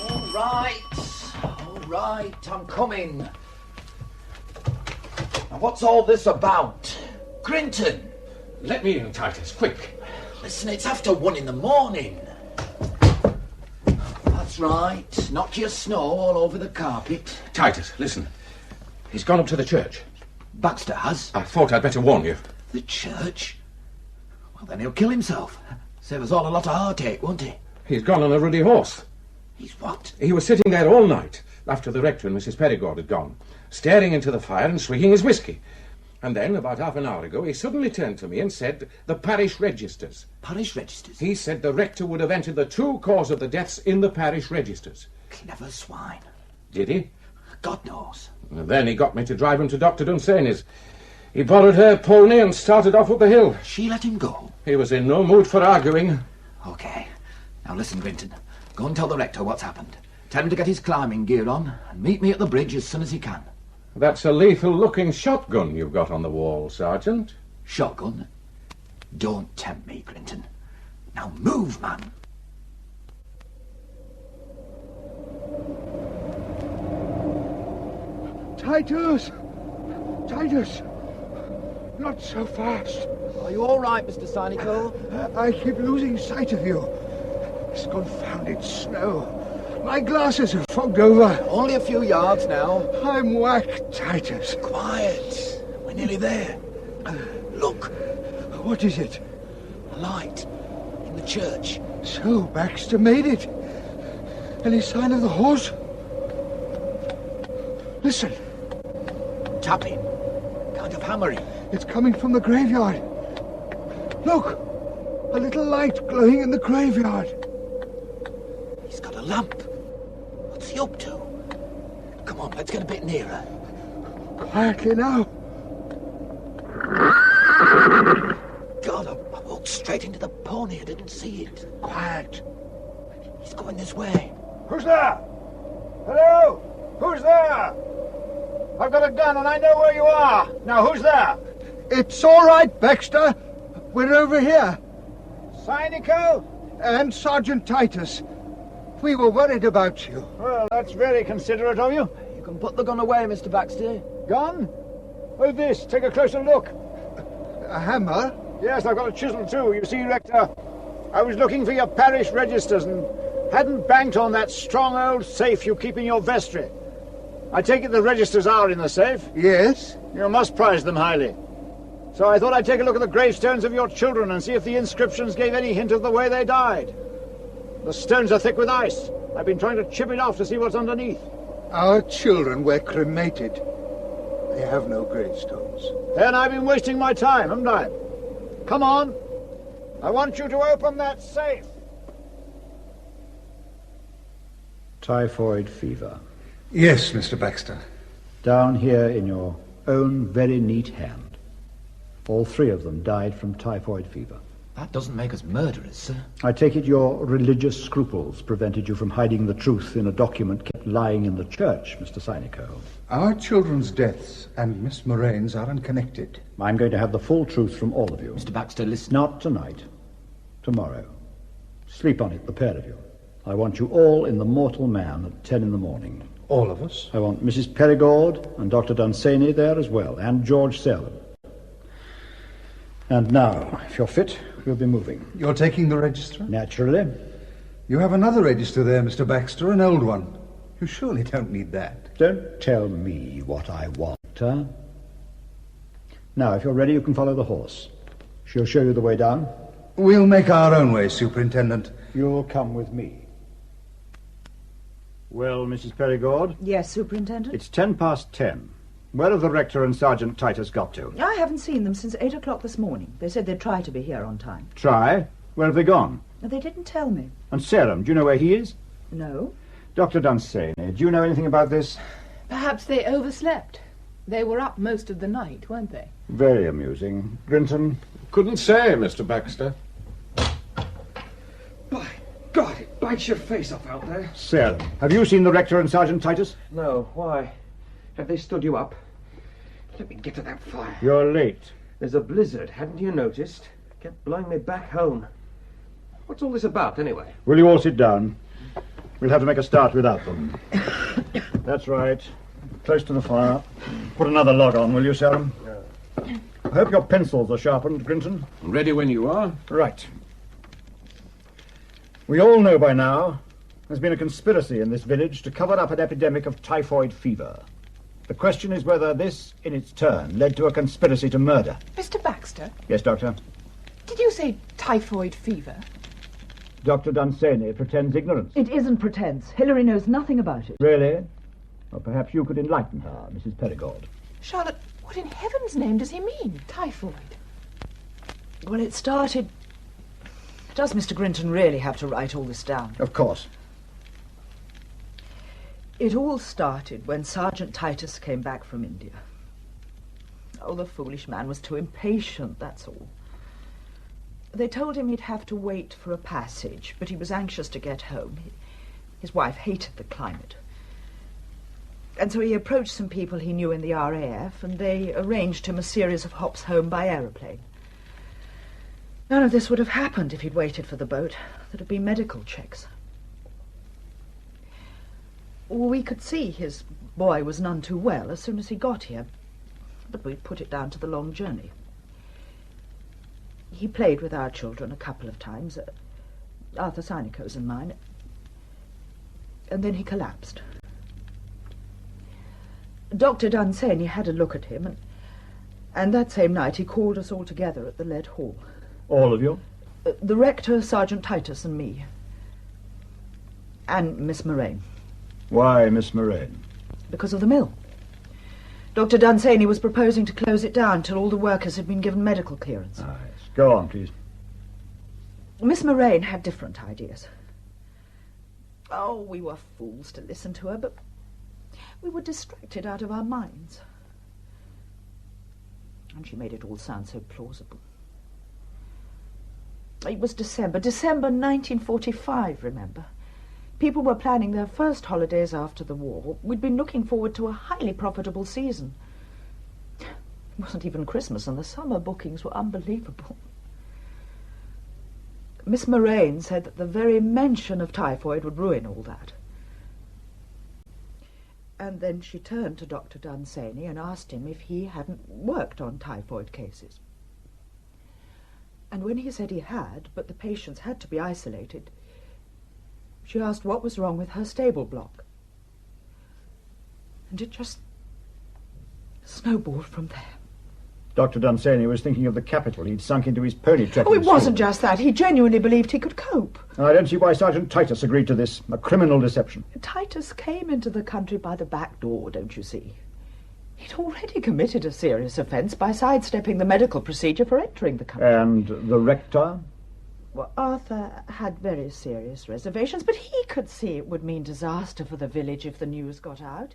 All right, I'm coming. Now, what's all this about? Grinton! Let me in, Titus, quick. Listen, it's after 1 a.m. That's right. Knock your snow all over the carpet. Titus, listen. He's gone up to the church. Baxter has? I thought I'd better warn you. The church? Well, then he'll kill himself. Save us all a lot of heartache, won't he? He's gone on a ruddy horse. He's what? He was sitting there all night, after the rector and Mrs. Perigord had gone, staring into the fire and swigging his whisky. And then, about half an hour ago, he suddenly turned to me and said, the parish registers. Parish registers? He said the rector would have entered the true cause of the deaths in the parish registers. Clever swine. Did he? God knows. And then he got me to drive him to Dr. Dunsany's. He borrowed her pony and started off up the hill. She let him go? He was in no mood for arguing. OK. Now listen, Grinton. Go and tell the rector what's happened. Tell him to get his climbing gear on and meet me at the bridge as soon as he can. That's a lethal-looking shotgun you've got on the wall, Sergeant. Shotgun? Don't tempt me, Grinton. Now move, man. Titus! Titus! Not so fast. Are you all right, Mr. Sinico? I keep losing sight of you. This confounded snow. My glasses are fogged over. Only a few yards now. I'm whacked, Titus. Quiet. We're nearly there. Look. What is it? A light. In the church. So, Baxter made it. Any sign of the horse? Listen. Tapping. Kind of hammering. It's coming from the graveyard. Look. A little light glowing in the graveyard. He's got a lamp. What's he up to? Come on, let's get a bit nearer. Quietly now. God, I walked straight into the pony. I didn't see it. Quiet. He's going this way. Who's there? Hello? Who's there? I've got a gun and I know where you are. Now, who's there? It's all right, Baxter. We're over here. Sinico? And Sergeant Titus. We were worried about you. Well, that's very considerate of you. You can put the gun away, Mr. Baxter. Gun? What's this? Take a closer look. A hammer? Yes, I've got a chisel too. You see, Rector, I was looking for your parish registers and hadn't banked on that strong old safe you keep in your vestry. I take it the registers are in the safe? Yes. You must prize them highly. So I thought I'd take a look at the gravestones of your children and see if the inscriptions gave any hint of the way they died. The stones are thick with ice. I've been trying to chip it off to see what's underneath. Our children were cremated. They have no gravestones. Then I've been wasting my time, haven't I? Come on. I want you to open that safe. Typhoid fever. Yes, Mr. Baxter. Down here in your own very neat hand. All 3 of them died from typhoid fever. That doesn't make us murderers, sir. I take it your religious scruples prevented you from hiding the truth in a document kept lying in the church, Mr. Sinico. Our children's deaths and Miss Moraine's are unconnected. I'm going to have the full truth from all of you. Mr. Baxter, listen. Not tonight. Tomorrow. Sleep on it, the pair of you. I want you all in the Mortal Man at 10 in the morning. All of us? I want Mrs. Perigord and Dr. Dunsany there as well, and George Selwyn. And now, if you're fit, we'll be moving. You're taking the register? Naturally. You have another register there, Mr. Baxter, an old one. You surely don't need that. Don't tell me what I want, huh? Now, if you're ready, you can follow the horse. She'll show you the way down. We'll make our own way, Superintendent. You'll come with me. Well, Mrs. Perigord? Yes, Superintendent? It's 10:10. Where have the rector and Sergeant Titus got to? I haven't seen them since 8 o'clock this morning. They said they'd try to be here on time. Try? Where have they gone? They didn't tell me. And Serum, do you know where he is? No. Dr. Dunsany, do you know anything about this? Perhaps they overslept. They were up most of the night, weren't they? Very amusing. Grinton? Couldn't say, Mr. Baxter. By God, it bites your face off out there. Serum, have you seen the rector and Sergeant Titus? No, why? Have they stood you up? Let me get to that fire. You're late. There's a blizzard, hadn't you noticed? Kept blowing me back home. What's all this about, anyway? Will you all sit down? We'll have to make a start without them. That's right. close to the fire. Put another log on, will you, Sarum? I hope your pencils are sharpened, Grinton. Ready when you are. Right. We all know by now there's been a conspiracy in this village to cover up an epidemic of typhoid fever. The question is whether this, in its turn, led to a conspiracy to murder. Mr. Baxter? Yes, Doctor? Did you say typhoid fever? Dr. Dunsany pretends ignorance. It isn't pretense. Hilary knows nothing about it. Really? Well, perhaps you could enlighten her, Mrs. Perigord. Charlotte, what in heaven's name does he mean, typhoid? Well, it started... Does Mr. Grinton really have to write all this down? Of course. It all started when Sergeant Titus came back from India. Oh, the foolish man was too impatient, that's all. They told him he'd have to wait for a passage, but he was anxious to get home. His wife hated the climate. And so he approached some people he knew in the RAF, and they arranged him a series of hops home by aeroplane. None of this would have happened if he'd waited for the boat. There'd have been medical checks. We could see his boy was none too well as soon as he got here, but we put it down to the long journey. He played with our children a couple of times, Arthur Synico's and mine, and then he collapsed. Dr. Dunsany had a look at him, and that same night he called us all together at the Lead Hall. All of you? The rector, Sergeant Titus, and me. And Miss Moraine. Why Miss Moraine? Because of the mill. Dr. Dunsany was proposing to close it down till all the workers had been given medical clearance. Ah, yes. Go on, please. Miss Moraine had different ideas. Oh, we were fools to listen to her, but we were distracted out of our minds. And she made it all sound so plausible. It was December 1945, remember? People were planning their first holidays after the war. We'd been looking forward to a highly profitable season. It wasn't even Christmas, and the summer bookings were unbelievable. Miss Moraine said that the very mention of typhoid would ruin all that. And then she turned to Dr. Dunsany and asked him if he hadn't worked on typhoid cases. And when he said he had, but the patients had to be isolated, she asked what was wrong with her stable block. And it just snowballed from there. Dr. Dunsany was thinking of the capital. He'd sunk into his pony trekking. Oh, it wasn't just that. He genuinely believed he could cope. I don't see why Sergeant Titus agreed to this. A criminal deception. Titus came into the country by the back door, don't you see? He'd already committed a serious offence by sidestepping the medical procedure for entering the country. And the rector? Well, Arthur had very serious reservations, but he could see it would mean disaster for the village if the news got out.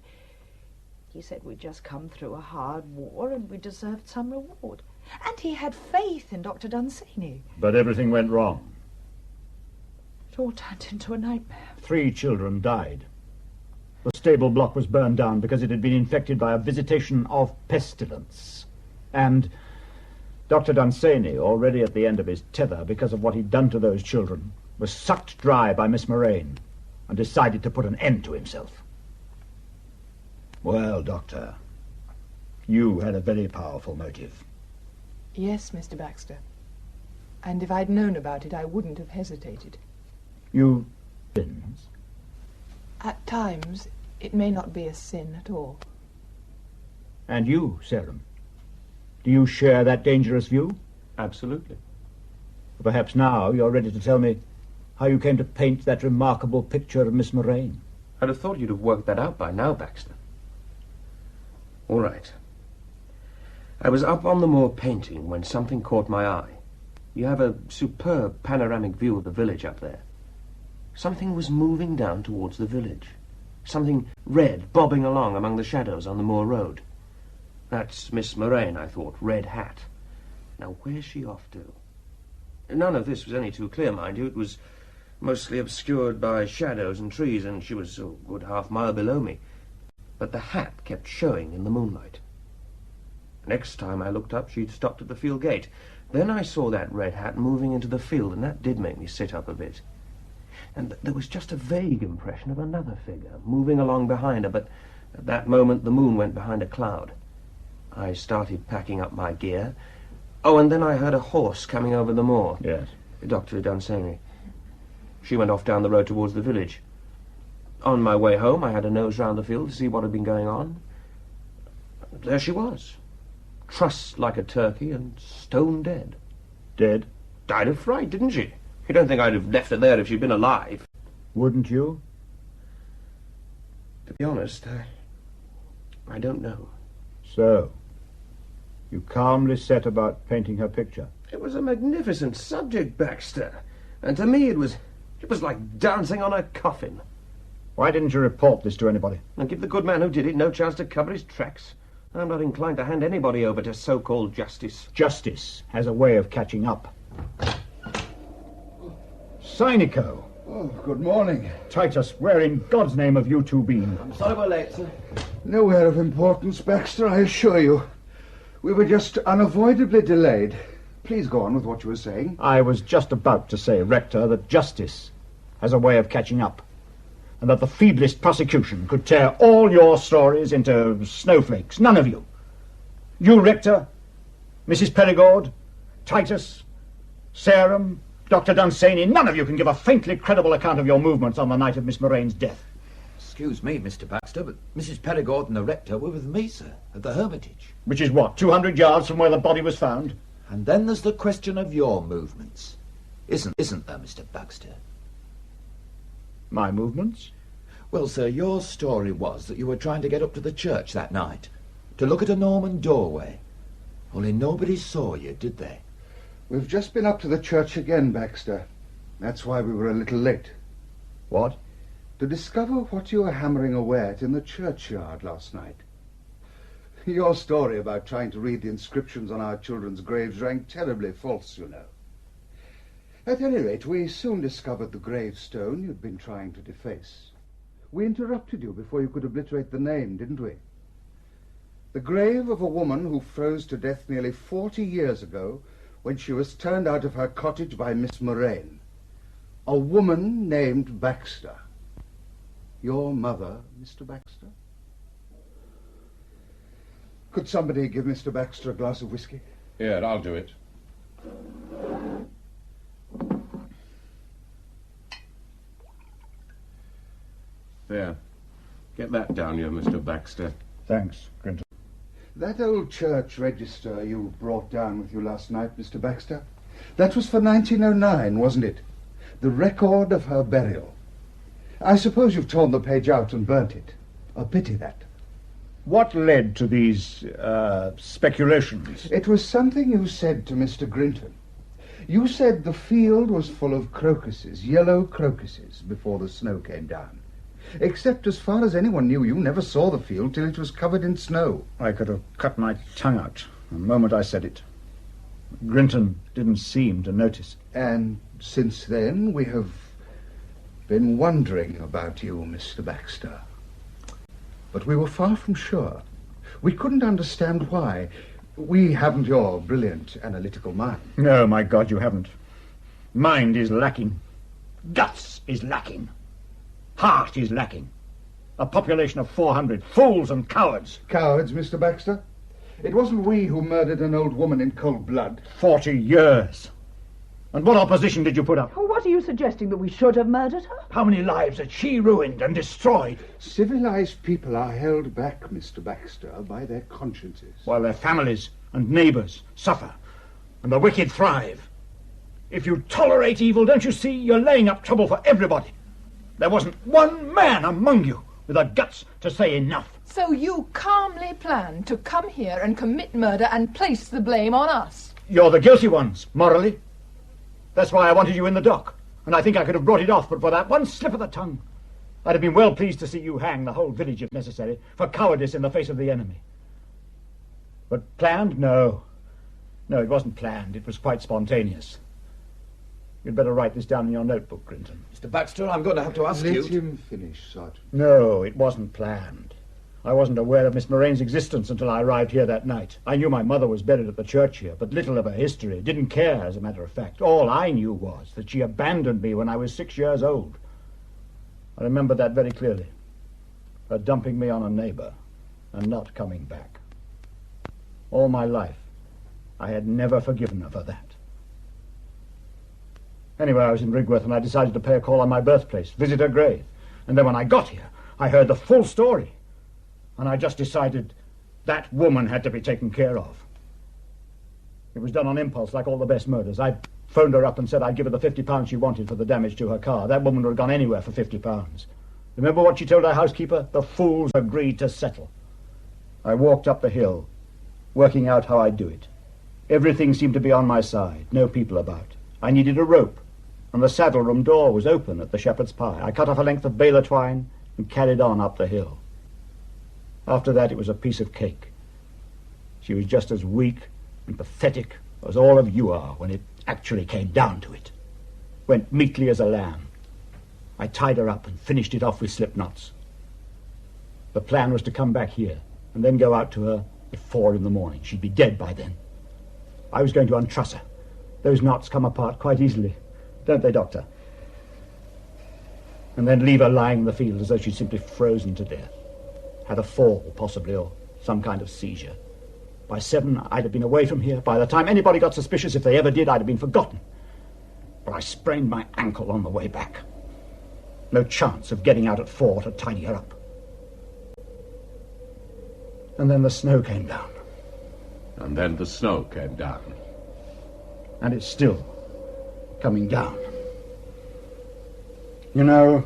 He said we'd just come through a hard war and we deserved some reward. And he had faith in Dr. Dunsany. But everything went wrong. It all turned into a nightmare. 3 children died. The stable block was burned down because it had been infected by a visitation of pestilence. And Dr. Dunsany, already at the end of his tether because of what he'd done to those children, was sucked dry by Miss Moraine and decided to put an end to himself. Well, Doctor, you had a very powerful motive. Yes, Mr. Baxter. And if I'd known about it, I wouldn't have hesitated. You sins? At times, it may not be a sin at all. And you, Sarum? Do you share that dangerous view? Absolutely. Perhaps now you're ready to tell me how you came to paint that remarkable picture of Miss Moraine. I'd have thought you'd have worked that out by now, Baxter. All right. I was up on the moor painting when something caught my eye. You have a superb panoramic view of the village up there. Something was moving down towards the village. Something red bobbing along among the shadows on the moor road. That's Miss Moraine, I thought. Red hat. Now, where's she off to? None of this was any too clear, mind you. It was mostly obscured by shadows and trees, and she was a good half-mile below me. But the hat kept showing in the moonlight. Next time I looked up, she'd stopped at the field gate. Then I saw that red hat moving into the field, and that did make me sit up a bit. And there was just a vague impression of another figure moving along behind her, but At that moment, the moon went behind a cloud. I started packing up my gear. Oh, and then I heard a horse coming over the moor. Yes. Dr. Dunsany. She went off down the road towards the village. On my way home, I had a nose round the field to see what had been going on. There she was, trussed like a turkey and stone dead. Dead? Died of fright, didn't she? You don't think I'd have left her there if she'd been alive? Wouldn't you? To be honest, I don't know. So, you calmly set about painting her picture? It was a magnificent subject, Baxter. And to me it was like dancing on a coffin. Why didn't you report this to anybody? And give the good man who did it no chance to cover his tracks. I'm not inclined to hand anybody over to so-called justice. Justice has a way of catching up. Cynico. Oh, good morning. Titus, where in God's name have you two been? I'm sorry we're late, sir. Nowhere of importance, Baxter, I assure you. We were just unavoidably delayed. Please go on with what you were saying. I was just about to say, Rector, that justice has a way of catching up, and that the feeblest prosecution could tear all your stories into snowflakes. None of you. You, Rector, Mrs. Perigord, Titus, Sarum, Dr. Dunsany, none of you can give a faintly credible account of your movements on the night of Miss Moraine's death. Excuse me, Mr. Baxter, but Mrs. Perigord and the rector were with me, sir, at the Hermitage. Which is what, 200 yards from where the body was found? And then there's the question of your movements. Isn't there, Mr. Baxter? My movements? Well, sir, your story was that you were trying to get up to the church that night, to look at a Norman doorway. Only nobody saw you, did they? We've just been up to the church again, Baxter. That's why we were a little late. What? To discover what you were hammering away at in the churchyard last night. Your story about trying to read the inscriptions on our children's graves rang terribly false, you know. At any rate, we soon discovered the gravestone you'd been trying to deface. We interrupted you before you could obliterate the name, didn't we? The grave of a woman who froze to death nearly 40 years ago when she was turned out of her cottage by Miss Moraine. A woman named Baxter. Your mother, Mr. Baxter? Could somebody give Mr. Baxter a glass of whiskey? Here, I'll do it. There. Get that down you, Mr. Baxter. Thanks, Grinton. That old church register you brought down with you last night, Mr. Baxter, that was for 1909, wasn't it? The record of her burial. I suppose you've torn the page out and burnt it. A pity, that. What led to these, speculations? It was something you said to Mr. Grinton. You said the field was full of crocuses, yellow crocuses, before the snow came down. Except, as far as anyone knew, you never saw the field till it was covered in snow. I could have cut my tongue out the moment I said it. Grinton didn't seem to notice. And since then, we have been wondering about you, Mr. Baxter. But we were far from sure. We couldn't understand why. We haven't your brilliant analytical mind. No, my God, you haven't. Mind is lacking. Guts is lacking. Heart is lacking. A population of 400 fools and cowards. Cowards, Mr. Baxter? It wasn't we who murdered an old woman in cold blood. 40 years. And what opposition did you put up? Oh, what are you suggesting, that we should have murdered her? How many lives had she ruined and destroyed? Civilized people are held back, Mr. Baxter, by their consciences. While their families and neighbours suffer and the wicked thrive. If you tolerate evil, don't you see, you're laying up trouble for everybody. There wasn't one man among you with the guts to say enough. So you calmly planned to come here and commit murder and place the blame on us? You're the guilty ones, morally. That's why I wanted you in the dock, and I think I could have brought it off, but for that one slip of the tongue, I'd have been well pleased to see you hang the whole village if necessary for cowardice in the face of the enemy. But planned? No. No, it wasn't planned. It was quite spontaneous. You'd better write this down in your notebook, Grinton. Mr. Baxter, I'm going to have to ask you... Let him finish, Sergeant. No, it wasn't planned. I wasn't aware of Miss Moraine's existence until I arrived here that night. I knew my mother was buried at the church here, but little of her history. Didn't care, as a matter of fact. All I knew was that she abandoned me when I was 6 years old. I remember that very clearly. Her dumping me on a neighbour and not coming back. All my life, I had never forgiven her for that. Anyway, I was in Rigworth and I decided to pay a call on my birthplace, visit her grave. And then when I got here, I heard the full story. And I just decided that woman had to be taken care of. It was done on impulse, like all the best murders. I phoned her up and said I'd give her the £50 she wanted for the damage to her car. That woman would have gone anywhere for £50. Remember what she told her housekeeper? The fools agreed to settle. I walked up the hill, working out how I'd do it. Everything seemed to be on my side, no people about. I needed a rope, and the saddle room door was open at the Shepherd's Pie. I cut off a length of baler twine and carried on up the hill. After that, it was a piece of cake. She was just as weak and pathetic as all of you are when it actually came down to it. Went meekly as a lamb. I tied her up and finished it off with slip knots. The plan was to come back here and then go out to her at 4 in the morning. She'd be dead by then. I was going to untruss her. Those knots come apart quite easily, don't they, Doctor? And then leave her lying in the field as though she'd simply frozen to death. Had a fall, possibly, or some kind of seizure. By 7, I'd have been away from here. By the time anybody got suspicious, if they ever did, I'd have been forgotten. But I sprained my ankle on the way back. No chance of getting out at 4 to tidy her up. And then the snow came down. And then the snow came down. And it's still coming down. You know,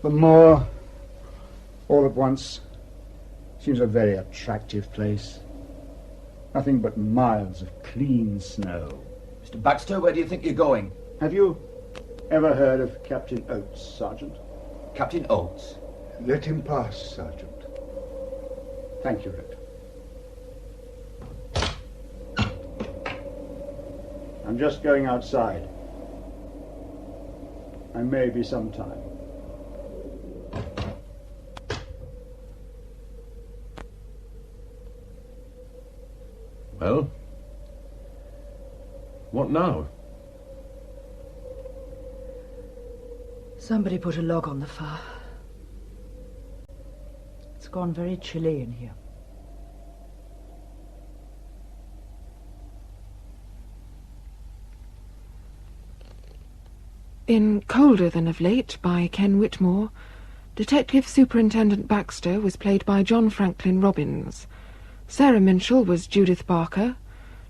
the moor, all at once, seems a very attractive place. Nothing but miles of clean snow. Mr. Baxter, where do you think you're going? Have you ever heard of Captain Oates, Sergeant? Captain Oates? Let him pass, Sergeant. Thank you, Rick. I'm just going outside. I may be some time. Well, what now? Somebody put a log on the fire. It's gone very chilly in here. In Colder Than of Late by Ken Whitmore, Detective Superintendent Baxter was played by John Franklin Robbins. Sarah Minchell was Judith Barker,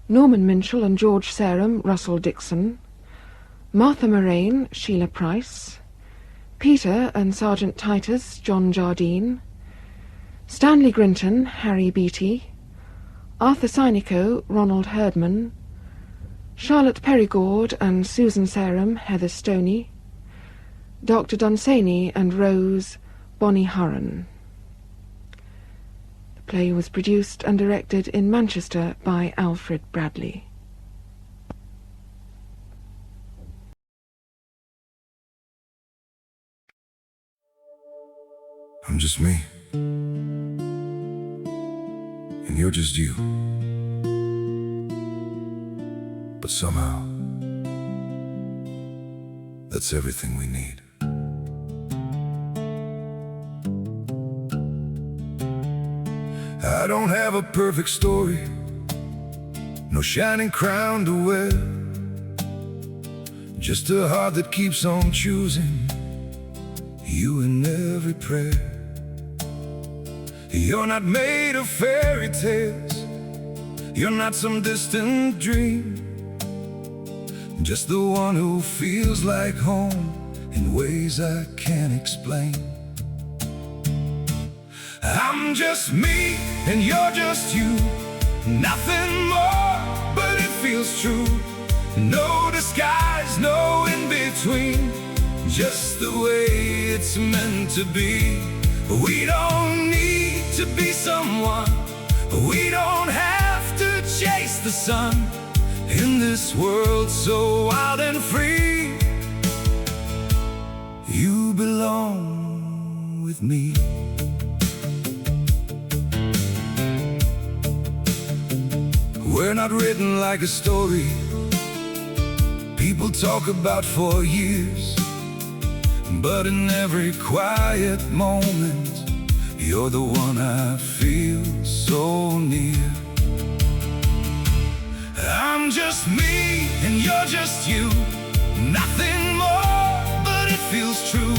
Norman Minchell and George Sarum, Russell Dixon, Martha Moraine, Sheila Price, Peter and Sergeant Titus, John Jardine, Stanley Grinton, Harry Beattie, Arthur Synico, Ronald Herdman, Charlotte Perigord and Susan Sarum, Heather Stoney, Dr. Dunsany and Rose, Bonnie Hurren. The play was produced and directed in Manchester by Alfred Bradley. I'm just me, and you're just you. But somehow, that's everything we need. I don't have a perfect story, no shining crown to wear, just a heart that keeps on choosing you in every prayer. You're not made of fairy tales, you're not some distant dream, just the one who feels like home in ways I can't explain. I'm just me and you're just you, nothing more, but it feels true. No disguise, no in-between, just the way it's meant to be. We don't need to be someone, we don't have to chase the sun. In this world so wild and free, you belong with me. We're not written like a story people talk about for years. but in every quiet moment, you're the one I feel so near. I'm just me and you're just you, nothing more, but it feels true.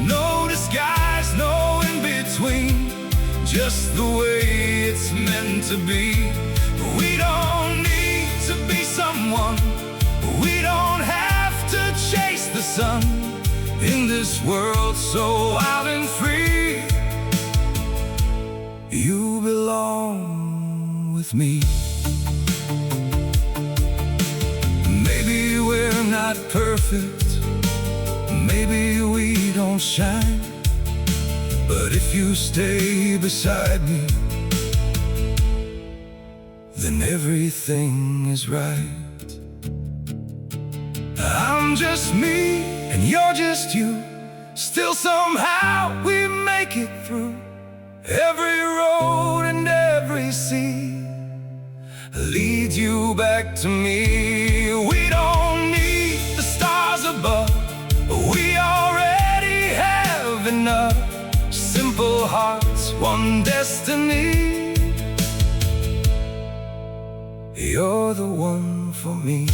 No disguise, no in between, just the way it's meant to be. We don't need to be someone, we don't have to chase the sun. In this world so wild and free, you belong with me. Maybe we're not perfect, maybe we don't shine, but if you stay beside me, then everything is right. I'm just me and you're just you, still somehow we make it through. Every road and every sea leads you back to me. We don't need the stars above, we already have enough. Simple hearts, one destiny, you're the one for me.